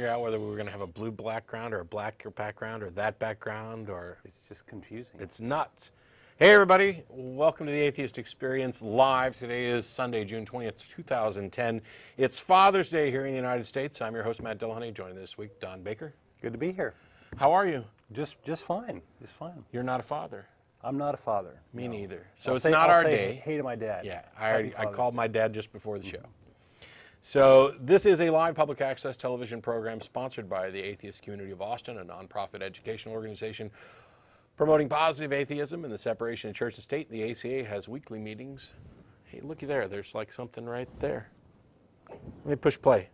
figure out whether we were going to have a blue background or a black background or that background, or It's just confusing. it's nuts. Hey everybody, welcome to the Atheist Experience Live. Today is Sunday, June 20th, 2010. It's Father's Day here in the United States. I'm your host, Matt Dillahunty. Joining this week, Don Baker. Good to be here. How are you? Just fine. Just fine. You're not a father. I'm not a father. Me no. neither. So I'll it's say, not I'll our say day. Hey to my dad. Yeah, Happy I Father's called Day. my dad just before the show. So this is a live public access television program sponsored by the Atheist Community of Austin, a nonprofit educational organization promoting positive atheism and the separation of church and state. The ACA has weekly meetings. Hey, looky there. There's like something right there. Let me push play.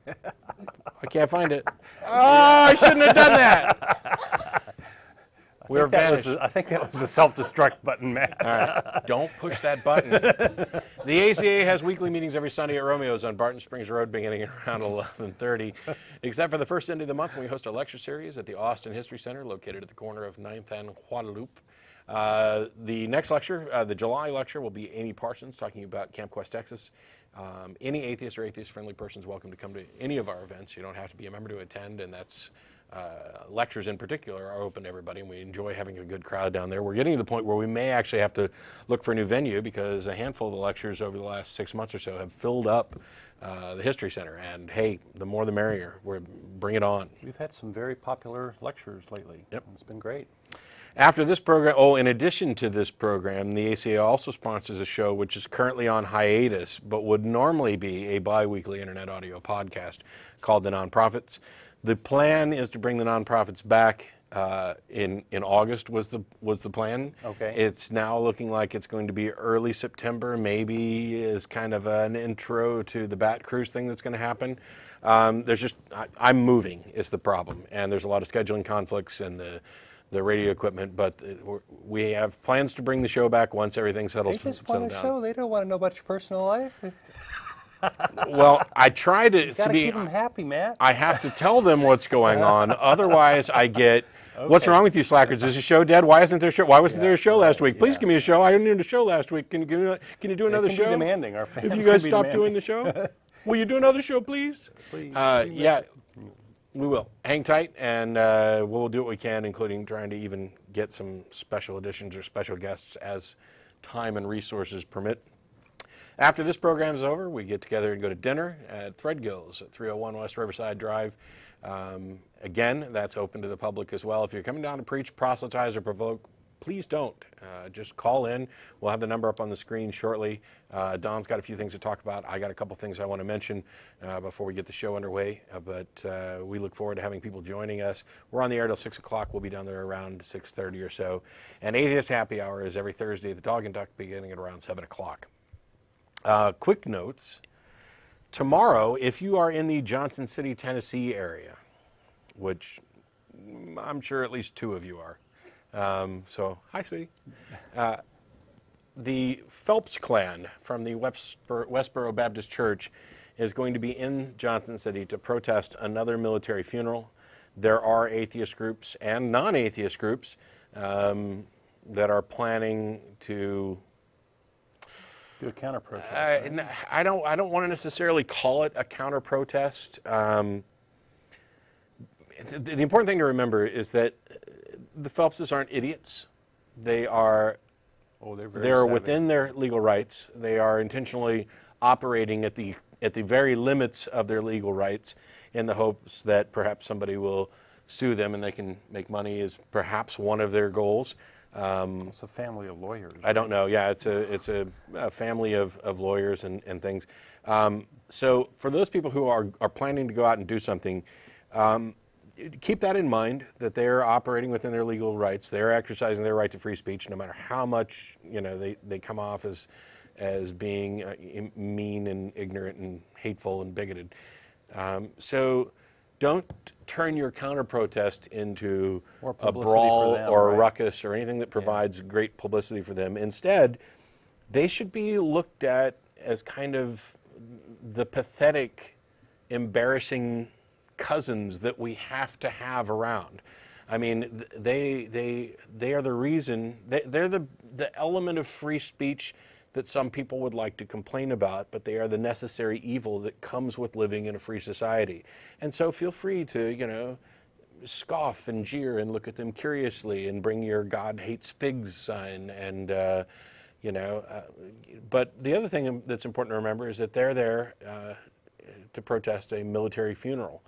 I can't find it. Oh, I shouldn't have done that. We're vanished. I think that was the self-destruct button, Matt. All right, don't push that button. The ACA has weekly meetings every Sunday at Romeo's on Barton Springs Road beginning around 11:30. Except for the first Sunday of the month when we host a lecture series at the Austin History Center located at the corner of 9th and Guadalupe. The next lecture, the July lecture, will be Amy Parsons talking about Camp Quest, Texas. Any atheist or atheist-friendly person is welcome to come to any of our events. You don't have to be a member to attend, and that's lectures in particular are open to everybody, and we enjoy having a good crowd down there. We're getting to the point where we may actually have to look for a new venue because a handful of the lectures over the last 6 months or so have filled up the History Center. And hey, the more the merrier. Bring it on. We've had some very popular lectures lately. Yep. It's been great. After this program, in addition to this program, the ACA also sponsors a show which is currently on hiatus, but would normally be a bi-weekly internet audio podcast called The Nonprofits. The plan is to bring the nonprofits back in August was the plan. Okay. It's now looking like it's going to be early September, maybe as kind of an intro to the Bat Cruise thing that's going to happen. I'm moving is the problem, and there's a lot of scheduling conflicts and the radio equipment, but we have plans to bring the show back once everything settles They just want a down. show. They don't want to know about your personal life. Well, I try to Gotta be. keep them happy, Matt. I have to tell them what's going on. Otherwise, I get, what's wrong with you slackers? Is the show dead? Why isn't there a show? Why wasn't there a show last week? Please give me a show. I didn't do a show last week. Can you do another It can show? be demanding. Our fans If you can guys be stop demanding. doing the show, will you do another show, please? Please. Yeah, we will. Hang tight, and we'll do what we can, including trying to even get some special editions or special guests as time and resources permit. After this program is over, we get together and go to dinner at Threadgills at 301 West Riverside Drive. Again, that's open to the public as well. If you're coming down to preach, proselytize, or provoke, please don't. Just call in. We'll have the number up on the screen shortly. Don's got a few things to talk about. I got a couple things I want to mention before we get the show underway. But we look forward to having people joining us. We're on the air till 6 o'clock. We'll be down there around 6:30 or so. And Atheist Happy Hour is every Thursday at the Dog and Duck beginning at around 7 o'clock. Quick notes. Tomorrow, if you are in the Johnson City, Tennessee area, which I'm sure at least two of you are. So, hi, sweetie. The Phelps clan from the Westboro Baptist Church is going to be in Johnson City to protest another military funeral. There are atheist groups and non-atheist groups that are planning to Do a counter protest. Right? I don't want to necessarily call it a counter protest. The important thing to remember is that the Phelpses aren't idiots. They are they're within their legal rights. They are intentionally operating at the very limits of their legal rights in the hopes that perhaps somebody will sue them and they can make money is perhaps one of their goals. It's a family of lawyers. I don't know. Yeah, it's a family of lawyers and things. So for those people who are planning to go out and do something, keep that in mind, that they're operating within their legal rights. They're exercising their right to free speech, no matter how much they come off as being mean and ignorant and hateful and bigoted. So don't turn your counter-protest into a brawl or a ruckus or anything that provides great publicity for them. Instead, they should be looked at as kind of the pathetic, embarrassing cousins that we have to have around. I mean, they are the reason, they're the element of free speech that some people would like to complain about, but they are the necessary evil that comes with living in a free society. And so feel free to, you know, scoff and jeer and look at them curiously and bring your God hates figs sign and, you know, but the other thing that's important to remember is that they're there to protest a military funeral.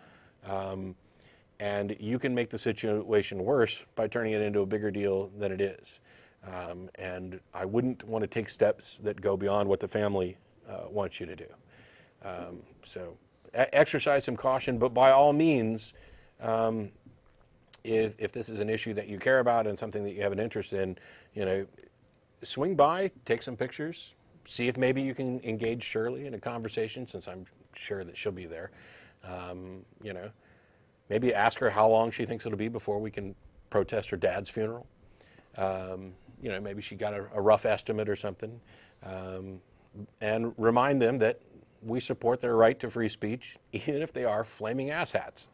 And you can make the situation worse by turning it into a bigger deal than it is. And I wouldn't want to take steps that go beyond what the family wants you to do. So exercise some caution, but by all means, if this is an issue that you care about and something that you have an interest in, you know, swing by, take some pictures, see if maybe you can engage Shirley in a conversation, since I'm sure that she'll be there. You know, maybe ask her how long she thinks it'll be before we can protest her dad's funeral. You know, maybe she got a rough estimate or something. And remind them that we support their right to free speech, even if they are flaming asshats.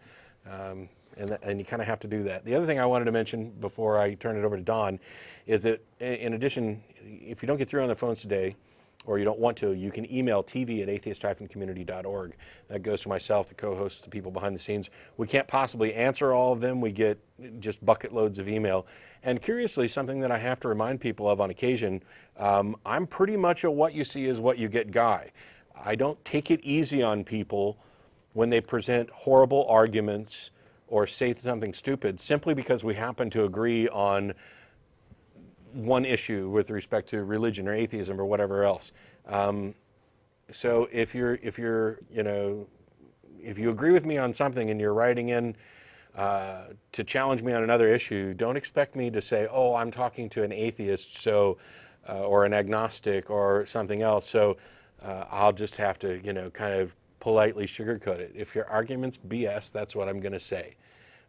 And you kind of have to do that. The other thing I wanted to mention before I turn it over to Don is that, in addition, if you don't get through on the phones today, or you don't want to, you can email tv@atheist-community.org. That goes to myself, the co-hosts, the people behind the scenes. We can't possibly answer all of them. We get just bucket loads of email. And curiously, something that I have to remind people of on occasion, I'm pretty much a what you see is what you get guy. I don't take it easy on people when they present horrible arguments or say something stupid simply because we happen to agree on one issue with respect to religion or atheism or whatever else. So if you agree with me on something and you're writing in to challenge me on another issue, don't expect me to say, oh, I'm talking to an atheist, so or an agnostic or something else, so I'll just have to, you know, kind of politely sugarcoat it. If your argument's BS, that's what I'm going to say.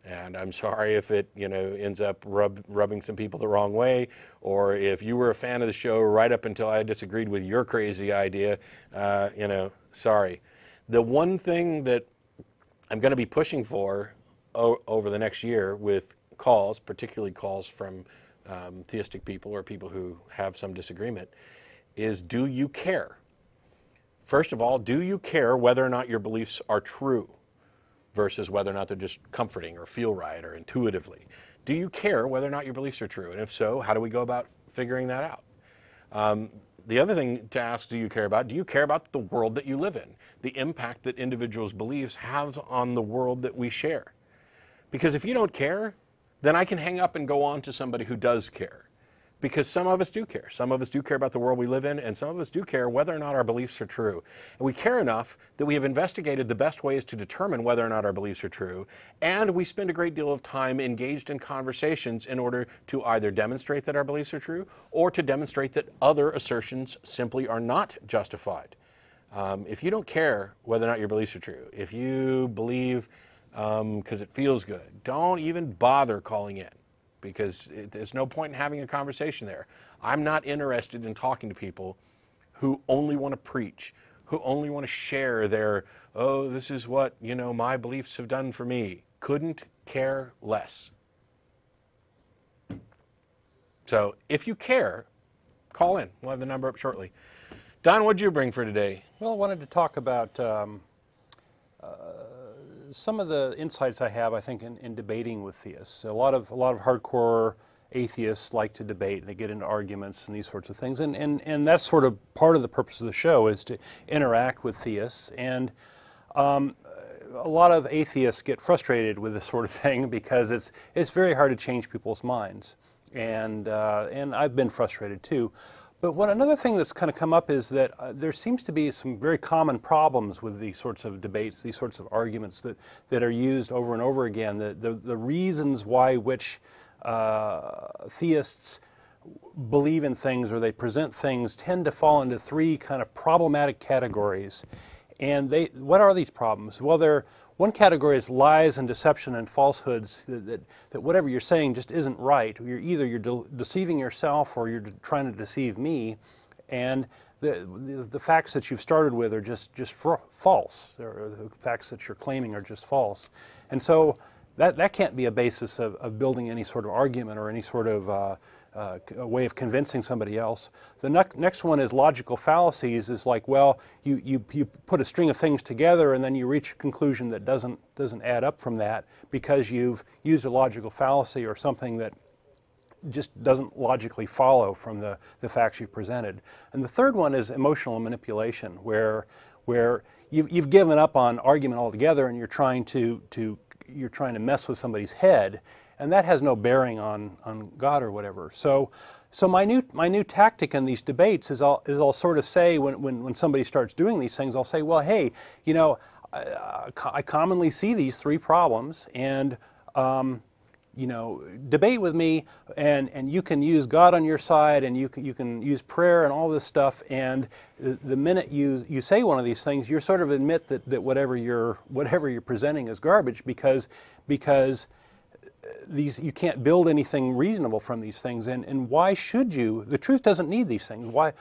And I'm sorry if it, you know, ends up rubbing some people the wrong way, or if you were a fan of the show right up until I disagreed with your crazy idea, you know, sorry. The one thing that I'm going to be pushing for over the next year with calls, particularly calls from theistic people or people who have some disagreement, is, do you care? First of all, do you care whether or not your beliefs are true versus whether or not they're just comforting or feel right or intuitively? Do you care whether or not your beliefs are true? And if so, how do we go about figuring that out? The other thing to ask, do you care about the world that you live in, the impact that individuals' beliefs have on the world that we share? Because if you don't care, then I can hang up and go on to somebody who does care. Because some of us do care. Some of us do care about the world we live in, and some of us do care whether or not our beliefs are true. And we care enough that we have investigated the best ways to determine whether or not our beliefs are true, and we spend a great deal of time engaged in conversations in order to either demonstrate that our beliefs are true, or to demonstrate that other assertions simply are not justified. If you don't care whether or not your beliefs are true, if you believe because it feels good, don't even bother calling in, because there's no point in having a conversation there. I'm not interested in talking to people who only want to preach, who only want to share their, oh, this is what, you know, my beliefs have done for me. Couldn't care less. So if you care, call in. We'll have the number up shortly. Don, what'd you bring for today? Well, I wanted to talk about some of the insights I have, I think, in debating with theists. A lot of hardcore atheists like to debate. They get into arguments and these sorts of things. And that's sort of part of the purpose of the show, is to interact with theists. And a lot of atheists get frustrated with this sort of thing because it's very hard to change people's minds. And I've been frustrated too. But another thing that's kind of come up is that there seems to be some very common problems with these sorts of debates, these sorts of arguments that are used over and over again. The reasons why which theists believe in things or they present things tend to fall into three kind of problematic categories. And what are these problems? Well, one category is lies and deception and falsehoods, that whatever you're saying just isn't right. You're deceiving yourself or you're trying to deceive me, and the facts that you've started with are just false. Or the facts that you're claiming are just false. And so that can't be a basis of building any sort of argument or any sort of a way of convincing somebody else. The next one is logical fallacies. Is like, well, you put a string of things together and then you reach a conclusion that doesn't add up from that because you've used a logical fallacy or something that just doesn't logically follow from the facts you presented. And the third one is emotional manipulation, where you've given up on argument altogether and you're trying to mess with somebody's head, and that has no bearing on God or whatever. So my new tactic in these debates is I'll sort of say when somebody starts doing these things, I'll say, well, hey, you know, I commonly see these three problems, and you know, debate with me, and you can use God on your side, and you can use prayer and all this stuff. And the minute you say one of these things, you sort of admit that whatever you're presenting is garbage, because you can't build anything reasonable from these things. And why should you? The truth doesn't need these things. Why?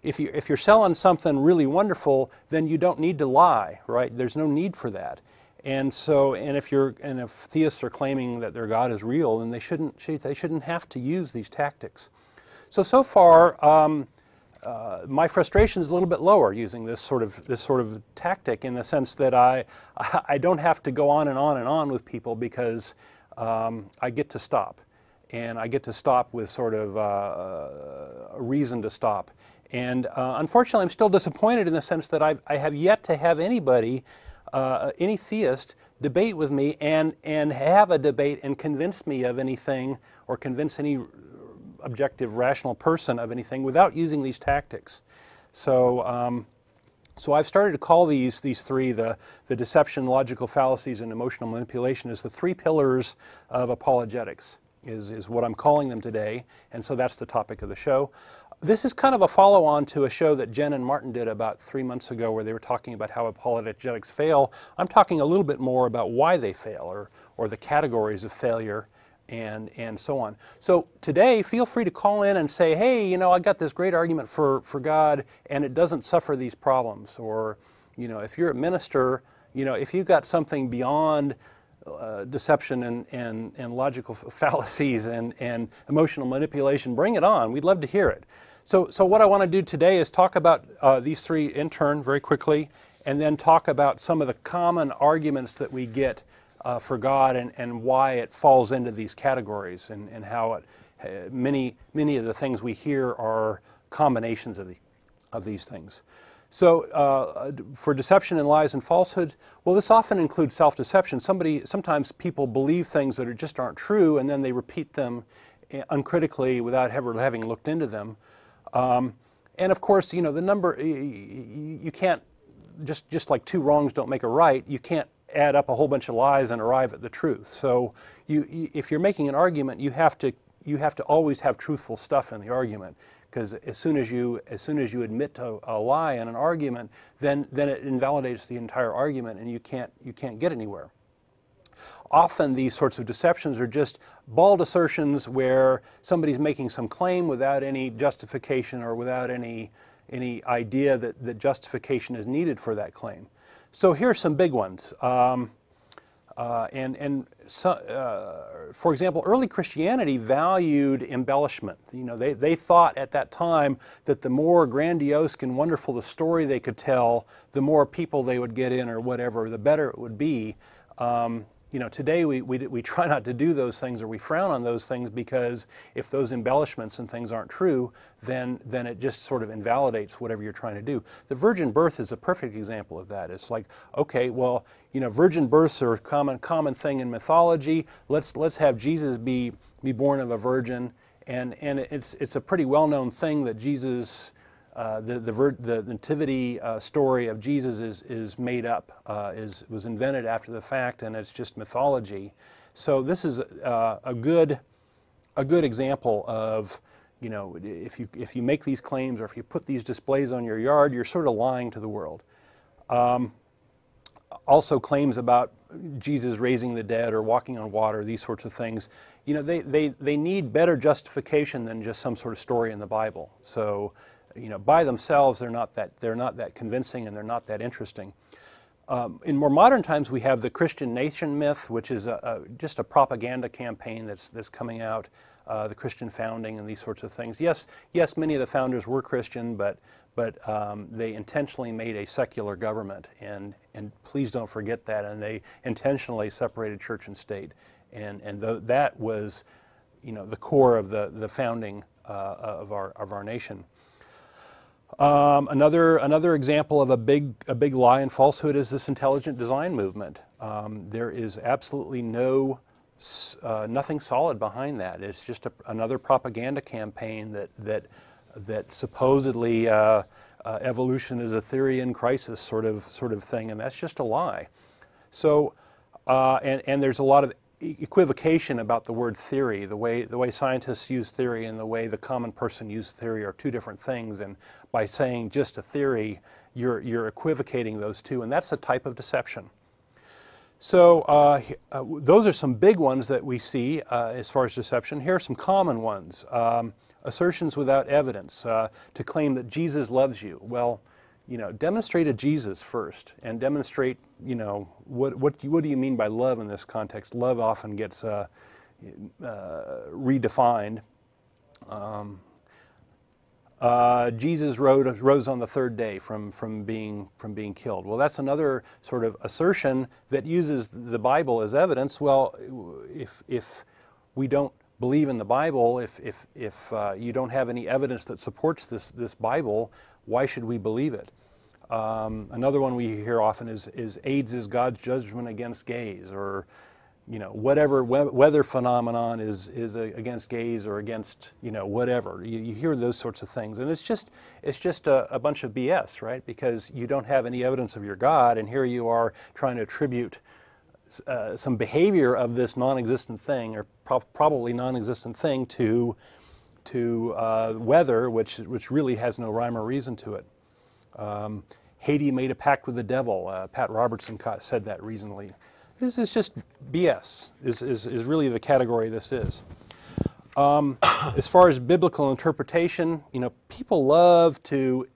If you're selling something really wonderful, then you don't need to lie, right? There's no need for that. And if theists are claiming that their God is real, then they shouldn't have to use these tactics. So far, my frustration is a little bit lower using this sort of tactic, in the sense that I don't have to go on and on and on with people, because I get to stop, and I get to stop with sort of a reason to stop. And unfortunately, I'm still disappointed in the sense that I have yet to have anybody, any theist, debate with me and have a debate and convince me of anything, or convince any objective, rational person of anything, without using these tactics. So I've started to call these three, the deception, logical fallacies, and emotional manipulation, as the three pillars of apologetics, is what I'm calling them today. And so that's the topic of the show. This is kind of a follow-on to a show that Jen and Martin did about 3 months ago, where they were talking about how apologetics fail. I'm talking a little bit more about why they fail, or the categories of failure, and so on. So today, feel free to call in and say, hey, you know, I got this great argument for God, and it doesn't suffer these problems. Or, you know, if you're a minister, you know, if you've got something beyond deception and logical fallacies and emotional manipulation, bring it on. We'd love to hear it. So what I want to do today is talk about these three in turn very quickly, and then talk about some of the common arguments that we get for God, and why it falls into these categories, and how many of the things we hear are combinations of these things. So for deception and lies and falsehood, well, this often includes self-deception. Sometimes people believe things that just aren't true, and then they repeat them uncritically without ever having looked into them. And of course, you know, the number, you can't, just like two wrongs don't make a right, you can't add up a whole bunch of lies and arrive at the truth. So if you're making an argument, you have to always have truthful stuff in the argument. Because as soon as you admit to a lie in an argument, then it invalidates the entire argument, and you can't get anywhere. Often these sorts of deceptions are just bald assertions where somebody's making some claim without any justification, or without any idea that justification is needed for that claim. So here are some big ones. For example, early Christianity valued embellishment. You know, they thought at that time that the more grandiose and wonderful the story they could tell, the more people they would get in, or whatever, the better it would be. You know, today we try not to do those things, or we frown on those things, because if those embellishments and things aren't true, then it just sort of invalidates whatever you're trying to do. The virgin birth is a perfect example of that. It's like, okay, well, you know, virgin births are a common thing in mythology. Let's have Jesus be born of a virgin, and it's a pretty well-known thing that Jesus, the nativity story of Jesus is made up, was invented after the fact, and it's just mythology. So this is a good example of, you know, if you make these claims, or if you put these displays on your yard, you're sort of lying to the world. Also, claims about Jesus raising the dead or walking on water, these sorts of things, you know, they need better justification than just some sort of story in the Bible. So, you know, by themselves, they're not that convincing, and they're not that interesting. In more modern times, we have the Christian nation myth, which is just a propaganda campaign that's coming out, the Christian founding and these sorts of things. Yes, many of the founders were Christian, but they intentionally made a secular government, and please don't forget that. And they intentionally separated church and state, and that was, the core of the founding of our nation. Another example of a big lie and falsehood is this intelligent design movement. There is absolutely nothing solid behind that. It's just another propaganda campaign that supposedly evolution is a theory in crisis sort of thing, and that's just a lie. So, and there's a lot of equivocation about the word theory. The way scientists use theory and the way the common person uses theory are two different things, and by saying just a theory, you're equivocating those two, and that's a type of deception. So those are some big ones that we see as far as deception. Here are some common ones. Assertions without evidence, to claim that Jesus loves you. Well, demonstrate a Jesus first, and demonstrate, what do you mean by love in this context? Love often gets redefined. Jesus rose on the third day from being killed. Well, that's another sort of assertion that uses the Bible as evidence. Well, if we don't believe in the Bible, if you don't have any evidence that supports this Bible, why should we believe it? Another one we hear often is AIDS is God's judgment against gays, or whatever weather phenomenon is against gays or against whatever. You hear those sorts of things, and it's just a bunch of BS, right? Because you don't have any evidence of your God, and here you are trying to attribute some behavior of this non-existent thing, or probably non-existent thing, to weather, which really has no rhyme or reason to it. Haiti made a pact with the devil. Pat Robertson said that recently. This is just BS, is really the category this is. As far as biblical interpretation, people love to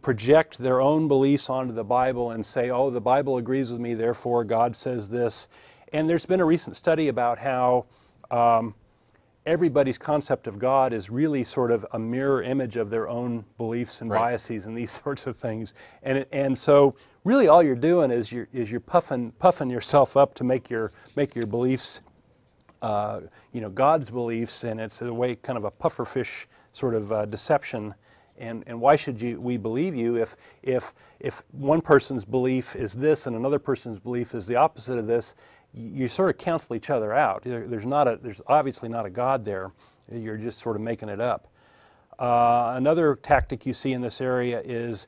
project their own beliefs onto the Bible and say, oh, the Bible agrees with me, therefore God says this. And there's been a recent study about how everybody's concept of God is really sort of a mirror image of their own beliefs and biases and these sorts of things. And so really all you're doing is you're puffing yourself up to make your beliefs, God's beliefs, and it's a way, kind of a pufferfish sort of deception. And why should we believe you if one person's belief is this and another person's belief is the opposite of this? You sort of cancel each other out. There's obviously not a God there. You're just sort of making it up. Another tactic you see in this area is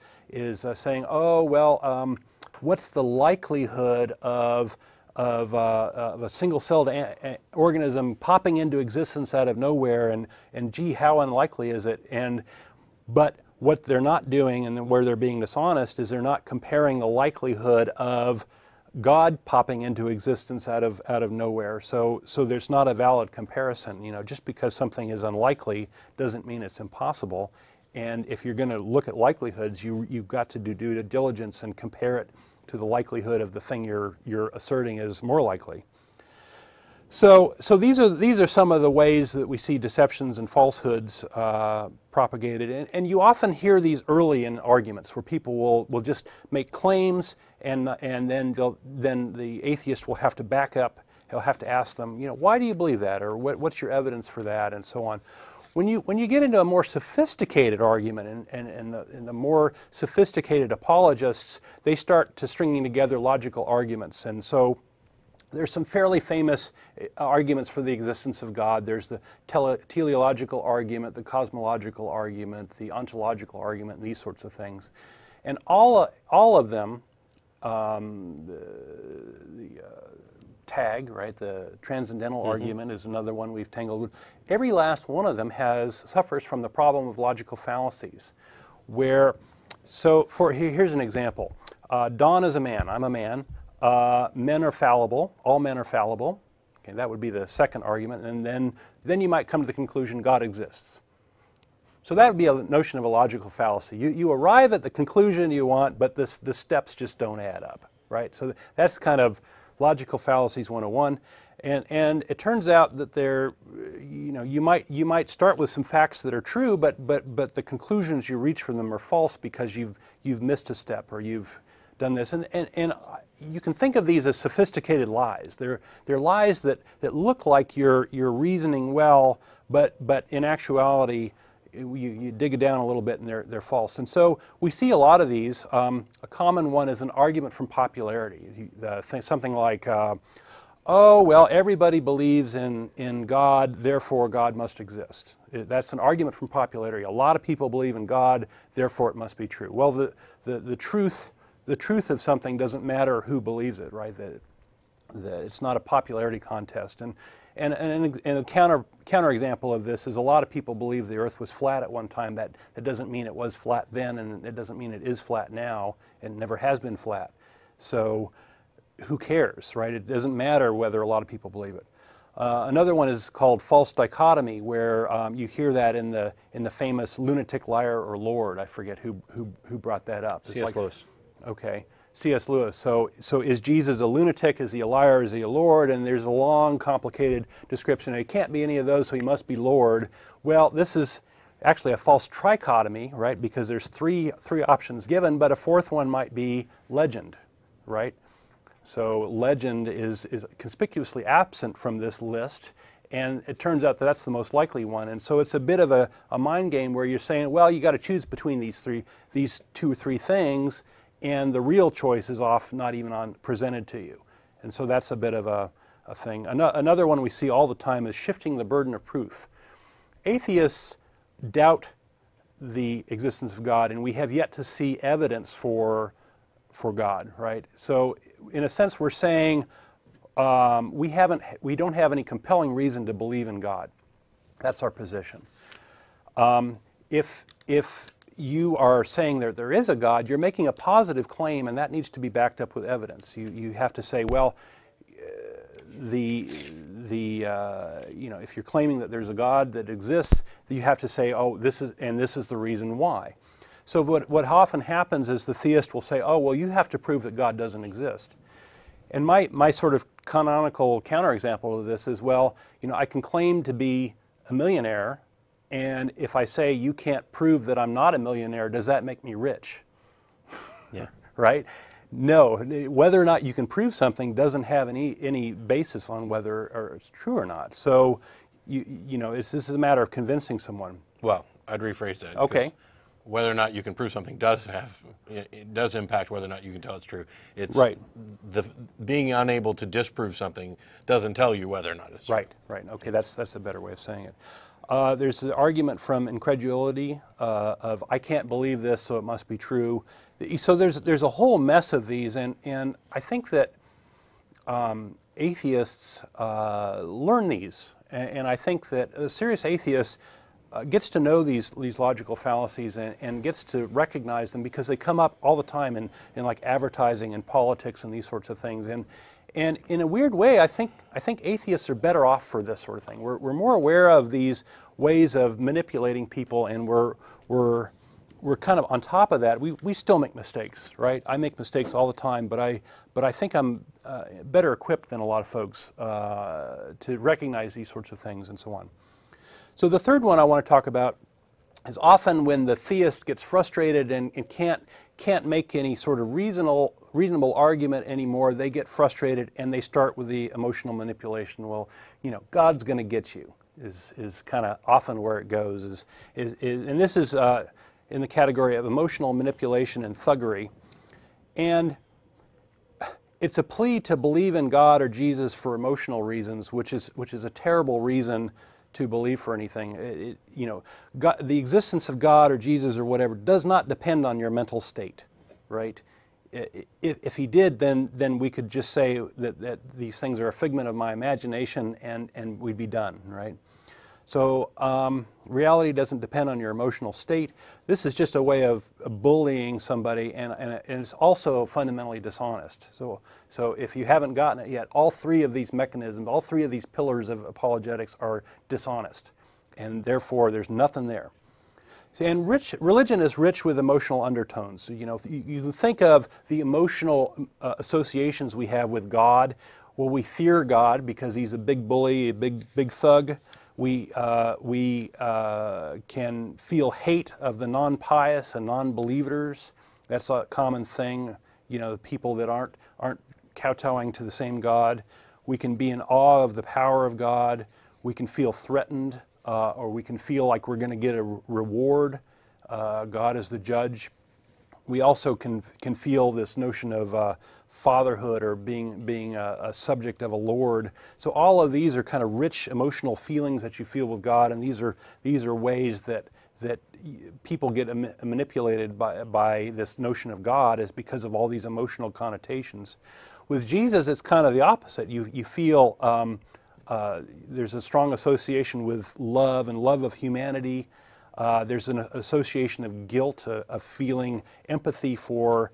saying, oh well, what's the likelihood of a single-celled organism popping into existence out of nowhere, and gee, how unlikely is it? But what they're not doing, and where they're being dishonest, is they're not comparing the likelihood of God popping into existence out of nowhere. So there's not a valid comparison. Just because something is unlikely doesn't mean it's impossible. And if you're going to look at likelihoods, you've got to do due diligence and compare it to the likelihood of the thing you're asserting is more likely. So these are some of the ways that we see deceptions and falsehoods propagated, and you often hear these early in arguments where people will just make claims, and then the atheist will have to back up. He'll have to ask them, why do you believe that, or what's your evidence for that, and so on. When you get into a more sophisticated argument, and the more sophisticated apologists, they start to stringing together logical arguments, and so there's some fairly famous arguments for the existence of God. There's the teleological argument, the cosmological argument, the ontological argument, and these sorts of things. And all of them, the TAG, right, the transcendental argument is another one we've tangled with. Every last one of them suffers from the problem of logical fallacies. Here's an example. Don is a man. I'm a man. Men are fallible. All men are fallible. Okay, that would be the second argument. And then you might come to the conclusion God exists. So that would be a notion of a logical fallacy. You arrive at the conclusion you want, but the steps just don't add up. right? So that's kind of logical fallacies 101. And it turns out that you might start with some facts that are true, but the conclusions you reach from them are false because you've missed a step or you've done this. And you can think of these as sophisticated lies. They're lies that look like you're reasoning well, but in actuality, you dig it down a little bit and they're false. And so we see a lot of these. A common one is an argument from popularity. Something like, oh, well, everybody believes in God, therefore God must exist. That's an argument from popularity. A lot of people believe in God, therefore it must be true. Well, the truth of something doesn't matter who believes it, right? It's not a popularity contest. And a counter example of this is a lot of people believe the earth was flat at one time. That doesn't mean it was flat then, and it doesn't mean it is flat now, and never has been flat. So who cares, right? It doesn't matter whether a lot of people believe it. Another one is called false dichotomy, where you hear that in the famous lunatic, liar, or Lord. I forget who brought that up. C.S. Lewis. Okay, C.S. Lewis. So is Jesus a lunatic? Is he a liar? Is he a Lord? And there's a long, complicated description. He can't be any of those, so he must be Lord. Well, this is actually a false trichotomy, right? Because there's three options given, but a fourth one might be legend, right? So legend is conspicuously absent from this list, and it turns out that that's the most likely one. And so it's a bit of a mind game where you're saying, well, you got to choose between these two or three things, and the real choice is off, not even presented to you. And so that's a bit of a thing. Another one we see all the time is shifting the burden of proof. Atheists doubt the existence of God, and we have yet to see evidence for God, right? So in a sense, we're saying we don't have any compelling reason to believe in God. That's our position. If you are saying that there is a God, you're making a positive claim, and that needs to be backed up with evidence. You have to say, well, if you're claiming that there's a God that exists, you have to say, oh, this is the reason why. So what often happens is the theist will say, oh, well, you have to prove that God doesn't exist. And my sort of canonical counterexample of this is, well, I can claim to be a millionaire, and if I say you can't prove that I'm not a millionaire, does that make me rich? Yeah. Right? No. Whether or not you can prove something doesn't have any basis on whether it's true or not. So, this is a matter of convincing someone. Well, I'd rephrase that. Okay. Whether or not you can prove something it does impact whether or not you can tell it's true. It's right. Being unable to disprove something doesn't tell you whether or not it's true. Right. Okay, that's a better way of saying it. There's the argument from incredulity of I can't believe this, so it must be true. So there's a whole mess of these, and I think that atheists learn these, and I think that a serious atheist gets to know these logical fallacies and gets to recognize them because they come up all the time in like advertising and politics and these sorts of things. And in a weird way, I think atheists are better off for this sort of thing. We're more aware of these ways of manipulating people, and we're kind of on top of that. We still make mistakes, right? I make mistakes all the time, but I think I'm better equipped than a lot of folks to recognize these sorts of things and so on. So the third one I want to talk about is often when the theist gets frustrated and can't make any sort of reasonable argument anymore, they get frustrated and they start with the emotional manipulation. Well, God's going to get you is kind of often where it goes. And this is in the category of emotional manipulation and thuggery. And it's a plea to believe in God or Jesus for emotional reasons, which is a terrible reason to believe for anything. God, the existence of God or Jesus or whatever does not depend on your mental state, right? If he did, then we could just say that these things are a figment of my imagination and we'd be done, right? So reality doesn't depend on your emotional state. This is just a way of bullying somebody, and it's also fundamentally dishonest. So if you haven't gotten it yet, all three of these mechanisms, all three of these pillars of apologetics are dishonest, and therefore there's nothing there. And religion is rich with emotional undertones. You know, you think of the emotional associations we have with God. Well, we fear God because He's a big bully, a big thug. We can feel hate of the non-pious and non-believers. That's a common thing. You know, the people that aren't kowtowing to the same God. We can be in awe of the power of God. We can feel threatened, or we can feel like we're going to get a reward. God is the judge. We also can feel this notion of fatherhood or being a subject of a lord. So all of these are kind of rich emotional feelings that you feel with God, and these are ways that people get manipulated by this notion of God, is because of all these emotional connotations. With Jesus, it's kind of the opposite. You feel there's a strong association with love and love of humanity. There's an association of guilt, of feeling empathy for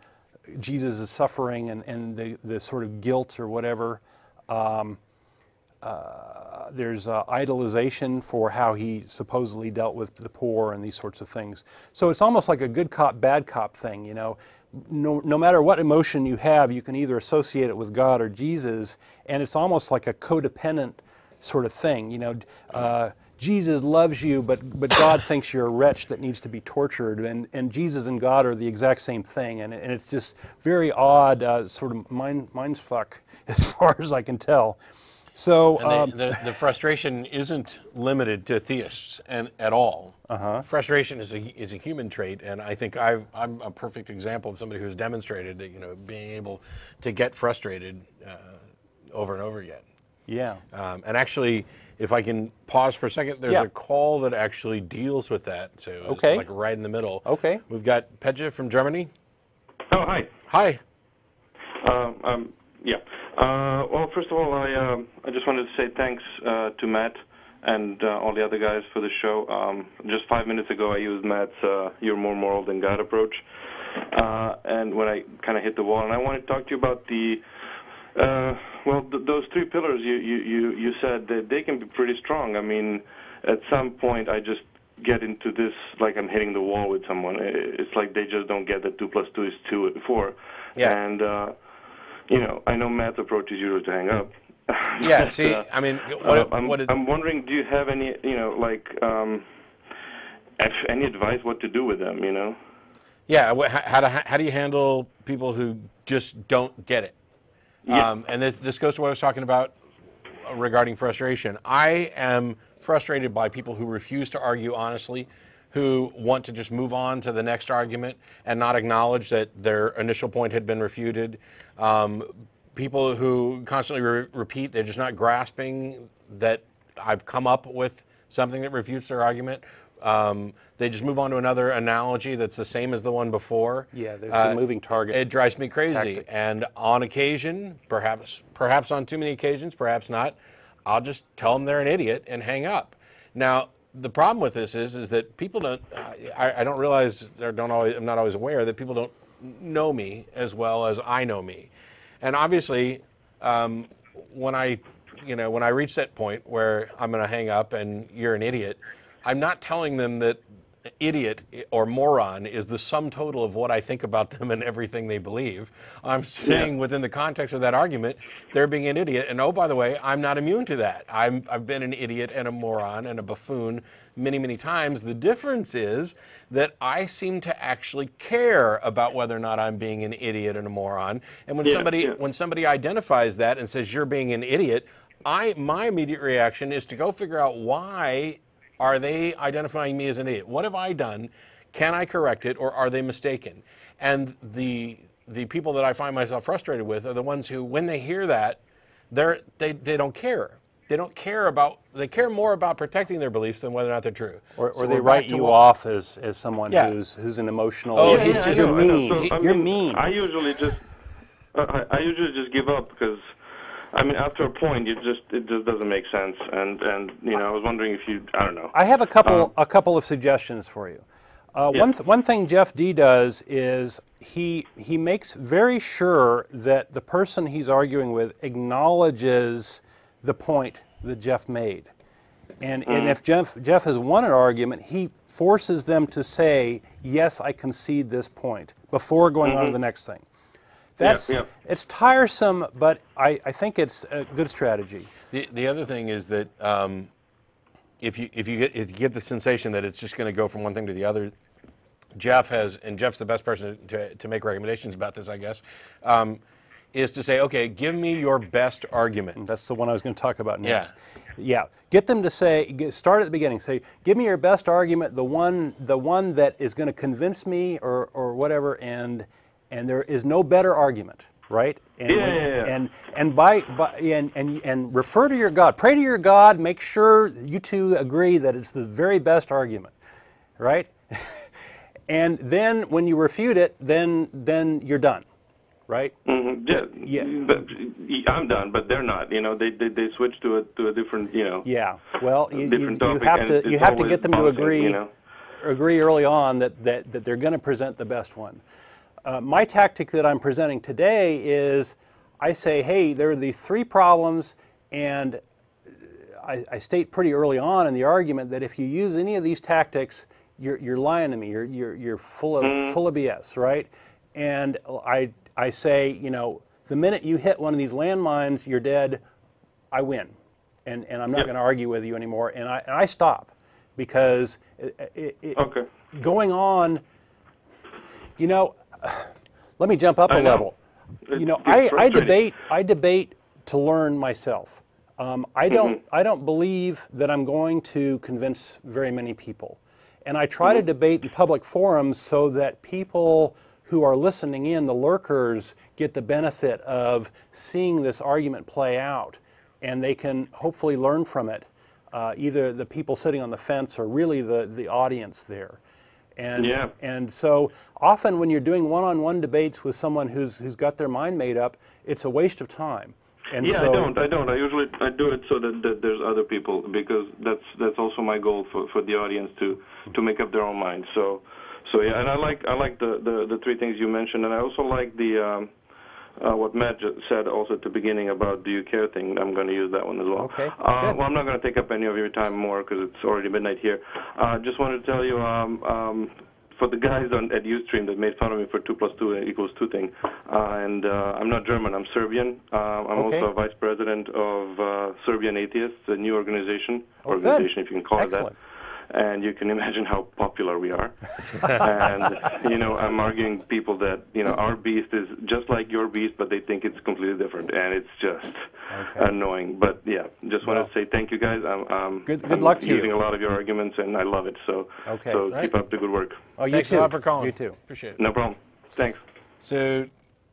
Jesus' suffering and the sort of guilt or whatever. There's idolization for how he supposedly dealt with the poor and these sorts of things. So it's almost like a good cop, bad cop thing, you know. No matter what emotion you have, you can either associate it with God or Jesus, and it's almost like a codependent sort of thing, you know. Jesus loves you, but God thinks you're a wretch that needs to be tortured, and Jesus and God are the exact same thing, and it's just very odd, sort of mind's fuck as far as I can tell. So the frustration isn't limited to theists at all. Frustration is a human trait, and I think I'm a perfect example of somebody who's demonstrated that, you know, being able to get frustrated over and over again. Yeah. And actually, if I can pause for a second, there's a call that actually deals with that. So it's like right in the middle. Okay. We've got Pedja from Germany. Oh, hi. Hi. Yeah. Well, first of all, I just wanted to say thanks to Matt and all the other guys for the show. Just 5 minutes ago, I used Matt's "You're More Moral Than God" approach, and when I kind of hit the wall, and I want to talk to you about the those three pillars you said that they can be pretty strong. I mean, at some point, I just get into this like I'm hitting the wall with someone. It's like they just don't get that 2 + 2 is 4. Yeah. And you know, I know Matt's approach is usually to hang up. Yeah. See, I mean, I'm wondering, do you have any, you know, like any advice what to do with them? You know? Yeah. How do you handle people who just don't get it? Yeah. And this goes to what I was talking about regarding frustration. I am frustrated by people who refuse to argue honestly, who want to just move on to the next argument and not acknowledge that their initial point had been refuted. People who constantly repeat, they're just not grasping that I've come up with something that refutes their argument. They just move on to another analogy that's the same as the one before. Yeah, there's a moving target. It drives me crazy. Tactic. And on occasion, perhaps on too many occasions, perhaps not, I'll just tell them they're an idiot and hang up. Now, the problem with this is that people don't, I don't realize, or I'm not always aware that people don't know me as well as I know me. And obviously, when I reach that point where I'm going to hang up and you're an idiot, I'm not telling them that idiot or moron is the sum total of what I think about them and everything they believe. I'm saying within the context of that argument, they're being an idiot. And oh, by the way, I'm not immune to that. I've been an idiot and a moron and a buffoon many, many times. The difference is that I seem to actually care about whether or not I'm being an idiot and a moron. And when somebody identifies that and says you're being an idiot, my immediate reaction is to go figure out why are they identifying me as an idiot? What have I done? Can I correct it, or are they mistaken? And the people that I find myself frustrated with are the ones who, when they hear that, they don't care. They don't care about. They care more about protecting their beliefs than whether or not they're true. Or they write you off as someone who's an emotional. Oh, you're mean. So, You're mean. I usually just give up because, I mean, after a point, it just doesn't make sense. And you know, I was wondering if I don't know. I have a couple of suggestions for you. One thing Jeff D does is he makes very sure that the person he's arguing with acknowledges the point that Jeff made. And if Jeff has won an argument, he forces them to say, yes, I concede this point, before going on to the next thing. It's tiresome, but I think it's a good strategy. The other thing is that if you get the sensation that it's just going to go from one thing to the other, Jeff's the best person to make recommendations about this, I guess, is to say, okay, give me your best argument. That's the one I was going to talk about next. Yeah. Get them to start at the beginning. Say, give me your best argument, the one that is going to convince me or whatever, and there is no better argument, right? And and refer to your God. Pray to your God. Make sure you two agree that it's the very best argument, right? And then when you refute it, then you're done. Right? Mm-hmm. Yeah. But I'm done, but they're not. You know, they switch to a different. You know. Yeah. Well, you have to get them to agree. You know? Agree early on that they're going to present the best one. My tactic that I'm presenting today is, I say, hey, there are these three problems, and I state pretty early on in the argument that if you use any of these tactics, you're lying to me. You're full of BS, right? And I say, you know, the minute you hit one of these landmines, you're dead. I win, and I'm not going to argue with you anymore. And I stop, because going on, you know, let me jump up a level. You know, I debate to learn myself. I don't believe that I'm going to convince very many people, and I try to debate in public forums so that people who are listening in, the lurkers, get the benefit of seeing this argument play out, and they can hopefully learn from it, either the people sitting on the fence or really the audience there. And so often when you're doing one-on-one debates with someone who's got their mind made up, it's a waste of time. And I don't. I usually do it so that there's other people, because that's also my goal for the audience to make up their own mind. So yeah, and I like the three things you mentioned, and I also like the what Matt just said also at the beginning about "Do you care?" thing. I'm going to use that one as well. Okay. Well, I'm not going to take up any of your time more because it's already midnight here. Just wanted to tell you, for the guys at Ustream that made fun of me for 2 + 2 = 2 thing, and I'm not German. I'm Serbian. I'm also vice president of Serbian Atheists, a new organization, if you can call it that. And you can imagine how popular we are. And, you know, I'm arguing people that, you know, our beast is just like your beast, but they think it's completely different. And it's just annoying. But, yeah, just wanted to say thank you, guys. I'm good luck to you. Using a lot of your arguments, and I love it. So, keep up the good work. Oh, you Thanks too. a lot for calling. You too. Appreciate it. No problem. Thanks. So,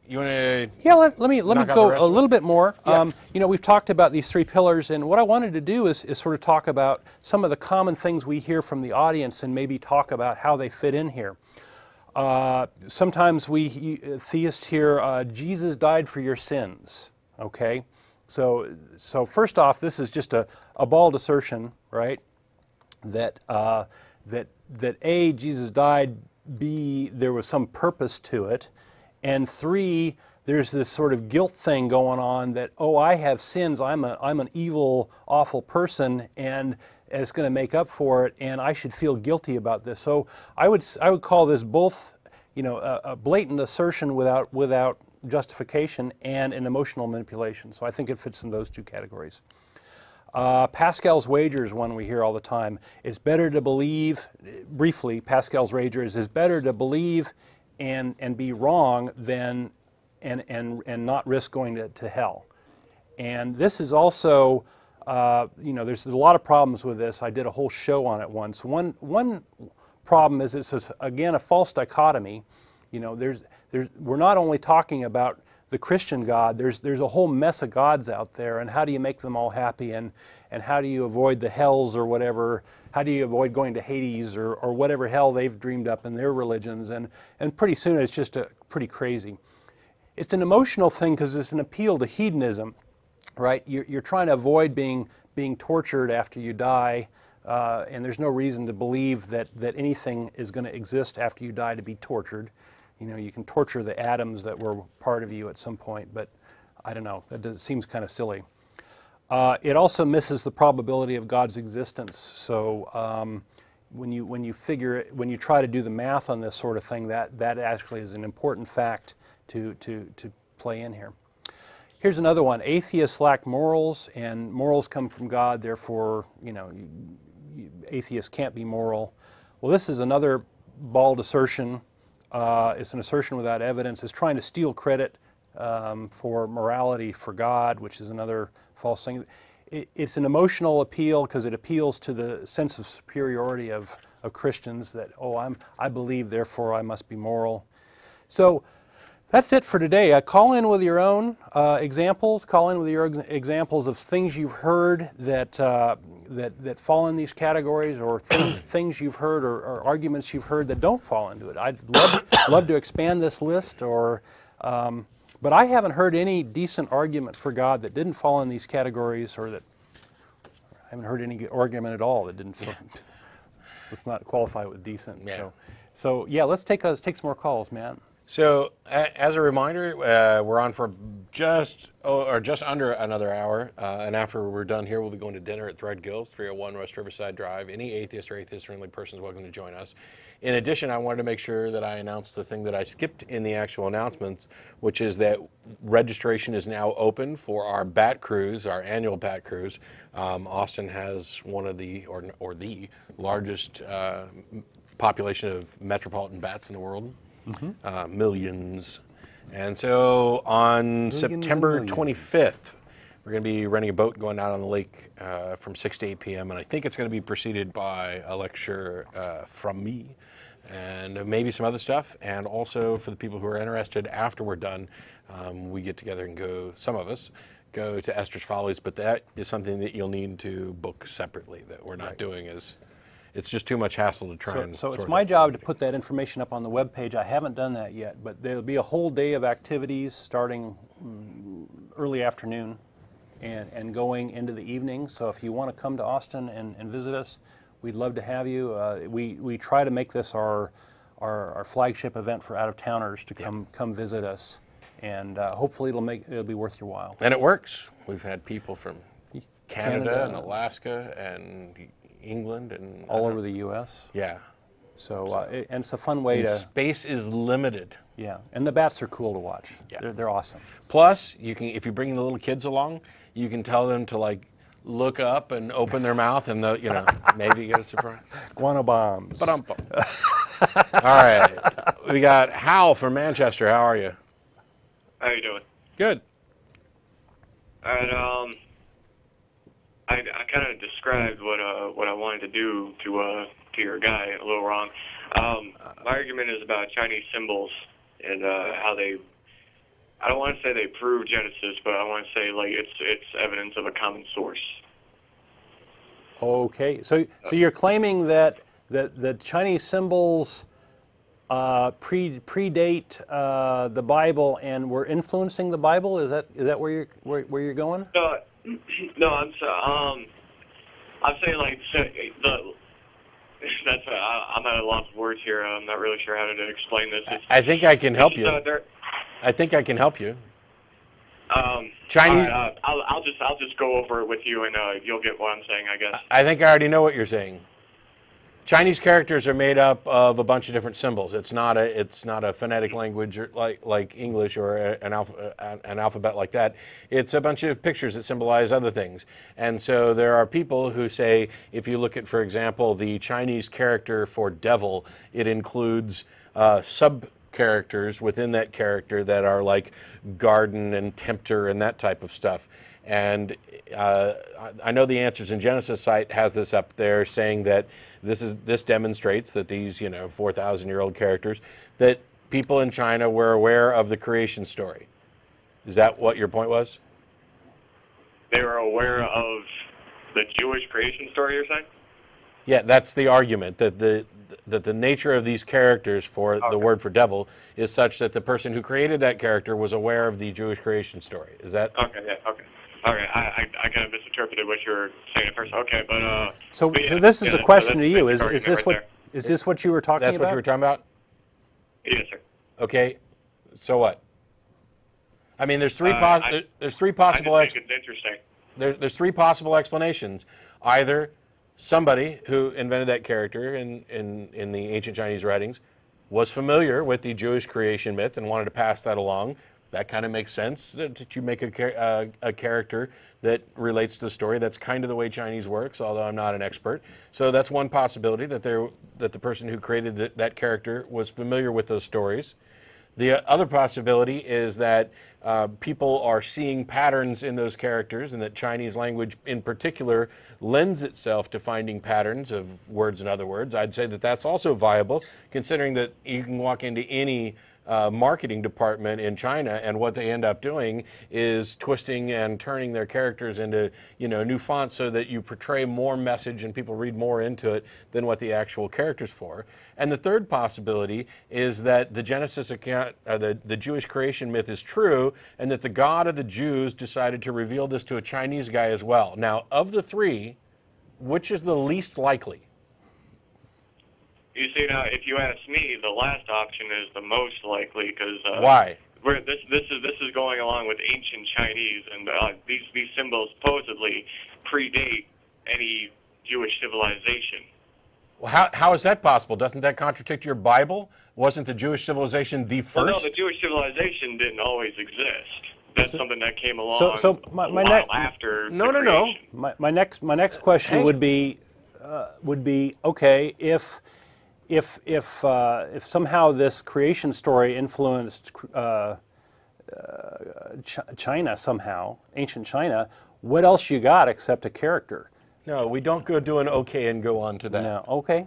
you want to? Yeah, let me go a little bit more. Yeah. You know, we've talked about these three pillars, and what I wanted to do is sort of talk about some of the common things we hear from the audience, and maybe talk about how they fit in here. Sometimes theists hear, Jesus died for your sins. Okay, so first off, this is just a bald assertion, right? That A, Jesus died. B, there was some purpose to it. And 3, there's this sort of guilt thing going on that, oh, I have sins, I'm an evil, awful person, and it's going to make up for it, and I should feel guilty about this. So I would call this both, you know, a blatant assertion without justification and an emotional manipulation. So I think it fits in those two categories. Pascal's wager is one we hear all the time. It's better to believe, briefly, Pascal's wager is better to believe and be wrong than and not risk going to hell. And this is also, you know, there's a lot of problems with this. I did a whole show on it once. One problem is it's again a false dichotomy. You know, we're not only talking about the Christian God, there's a whole mess of gods out there, and how do you make them all happy, and how do you avoid the hells or whatever, how do you avoid going to Hades or whatever hell they've dreamed up in their religions, and pretty soon it's just pretty crazy. It's an emotional thing because it's an appeal to hedonism, right? You're trying to avoid being tortured after you die, and there's no reason to believe that anything is going to exist after you die to be tortured. You know, you can torture the atoms that were part of you at some point, but I don't know. Seems kind of silly. It also misses the probability of God's existence. So when you try to do the math on this sort of thing, that actually is an important fact to play in here. Here's another one. Atheists lack morals, and morals come from God. Therefore, atheists can't be moral. Well, this is another bald assertion. It's an assertion without evidence. It's trying to steal credit for morality for God, which is another false thing. It's an emotional appeal because it appeals to the sense of superiority of Christians that, I believe, therefore I must be moral. So that's it for today. Call in with your own examples. Call in with your examples of things you've heard that fall in these categories, or things you've heard or arguments you've heard that don't fall into it. I'd love to expand this list, but I haven't heard any decent argument for God that didn't fall in these categories, or that I haven't heard any argument at all that didn't. Let's not qualify with decent. Yeah. So yeah, let's take some more calls, Matt. So, as a reminder, we're on for just under another hour, and after we're done here, we'll be going to dinner at Threadgill's, 301 West Riverside Drive. Any atheist or atheist-friendly person is welcome to join us. In addition, I wanted to make sure that I announced the thing that I skipped in the actual announcements, which is that registration is now open for our bat cruise, our annual bat cruise. Austin has one of the, or the largest population of metropolitan bats in the world. Mm-hmm. Millions. And so on September 25th, we're going to be renting a boat going out on the lake from 6 to 8 p.m. And I think it's going to be preceded by a lecture from me and maybe some other stuff. And also for the people who are interested, after we're done, we get together and some of us go to Esther's Follies. But that is something that you'll need to book separately, that we're not doing as... It's just too much hassle to try and... So it's my job to put that information up on the webpage. I haven't done that yet, but there'll be a whole day of activities starting early afternoon and going into the evening. So if you want to come to Austin and visit us, we'd love to have you. We try to make this our flagship event for out-of-towners to come visit us, and hopefully it'll be worth your while. And it works. We've had people from Canada and Alaska and England and all over the U.S. Yeah. So and it's a fun way to. Space is limited. Yeah, and the bats are cool to watch. Yeah. They're awesome. Plus, you can, if you bring the little kids along, you can tell them to look up and open their mouth, and maybe get a surprise. Guano bombs. Ba-dum-bum. All right, we got Hal from Manchester. How are you? How you doing? Good. All right. I kind of described what I wanted to do to your guy a little wrong. My argument is about Chinese symbols and how they. I don't want to say they prove Genesis, but I want to say it's evidence of a common source. Okay, so you're claiming that the Chinese symbols predate the Bible and were influencing the Bible? Is that where you're going? No, I'm saying that's I'm at a loss of words here. I'm not really sure how to explain this. I think I can help you. I think I can help you. Chinese. Right, I'll just go over it with you, and you'll get what I'm saying, I guess. I think I already know what you're saying. Chinese characters are made up of a bunch of different symbols. It's not a phonetic language like English or an alphabet like that. It's a bunch of pictures that symbolize other things. And so there are people who say, if you look at, for example, the Chinese character for devil, it includes sub-characters within that character that are like garden and tempter and that type of stuff. And I know the Answers in Genesis site has this up there saying that this demonstrates that these 4,000-year-old characters, that people in China were aware of the creation story. Is that what your point was? They were aware of the Jewish creation story, you're saying? Yeah, that's the argument, that the nature of these characters for the word for devil is such that the person who created that character was aware of the Jewish creation story. Is that? Okay, yeah, okay. All right, I kind of misinterpreted what you were saying at first. Okay, but so this is a question to you. Is this what you were talking about? That's what you were talking about? Yes, sir. Okay, so what? I mean, there's three possible. I just think it's interesting. There's three possible explanations. Either somebody who invented that character in the ancient Chinese writings was familiar with the Jewish creation myth and wanted to pass that along. That kind of makes sense, that you make a character that relates to the story. That's kind of the way Chinese works, although I'm not an expert. So that's one possibility, that the person who created that character was familiar with those stories. The other possibility is that people are seeing patterns in those characters, and that Chinese language in particular lends itself to finding patterns of words and other words. I'd say that that's also viable, considering that you can walk into any marketing department in China, and what they end up doing is twisting and turning their characters into, new fonts so that you portray more message and people read more into it than what the actual character's for. And the third possibility is that the Genesis account, the Jewish creation myth, is true, and that the God of the Jews decided to reveal this to a Chinese guy as well. Now, of the three, which is the least likely? You see, now, if you ask me, the last option is the most likely, because Why? this is going along with ancient Chinese, and these symbols supposedly predate any Jewish civilization. Well, how is that possible? Doesn't that contradict your Bible? Wasn't the Jewish civilization the first? Well, no, the Jewish civilization didn't always exist. That's something that came along so a while after. No. My next question would be okay, if somehow this creation story influenced China somehow, ancient China, what else you got except a character? No, we don't go do an okay and go on to that. No, okay.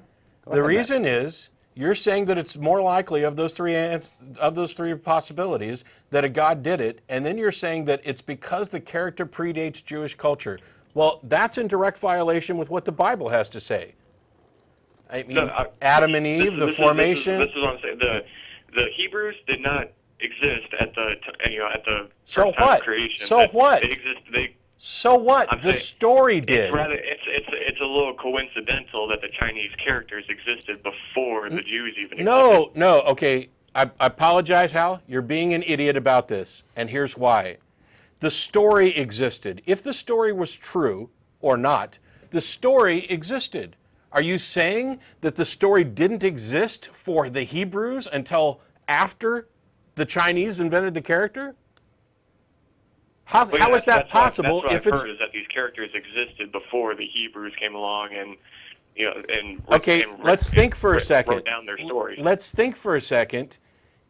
The reason is, you're saying that it's more likely of those three possibilities that a God did it, and then you're saying that it's because the character predates Jewish culture. Well, that's in direct violation with what the Bible has to say. I mean, Adam and Eve, the formation. This is what I'm saying. The Hebrews did not exist at the So first time what? of creation. So what? They exist. So what? I'm The saying story did. It's a little coincidental that the Chinese characters existed before the Jews even existed. No, okay. I apologize, Hal. You're being an idiot about this, and here's why. The story existed. If the story was true or not, the story existed. Are you saying that the story didn't exist for the Hebrews until after the Chinese invented the character? How is that possible? That's what I've heard, is that these characters existed before the Hebrews came along and let's think for a second. Wrote down their stories. Let's think for a second.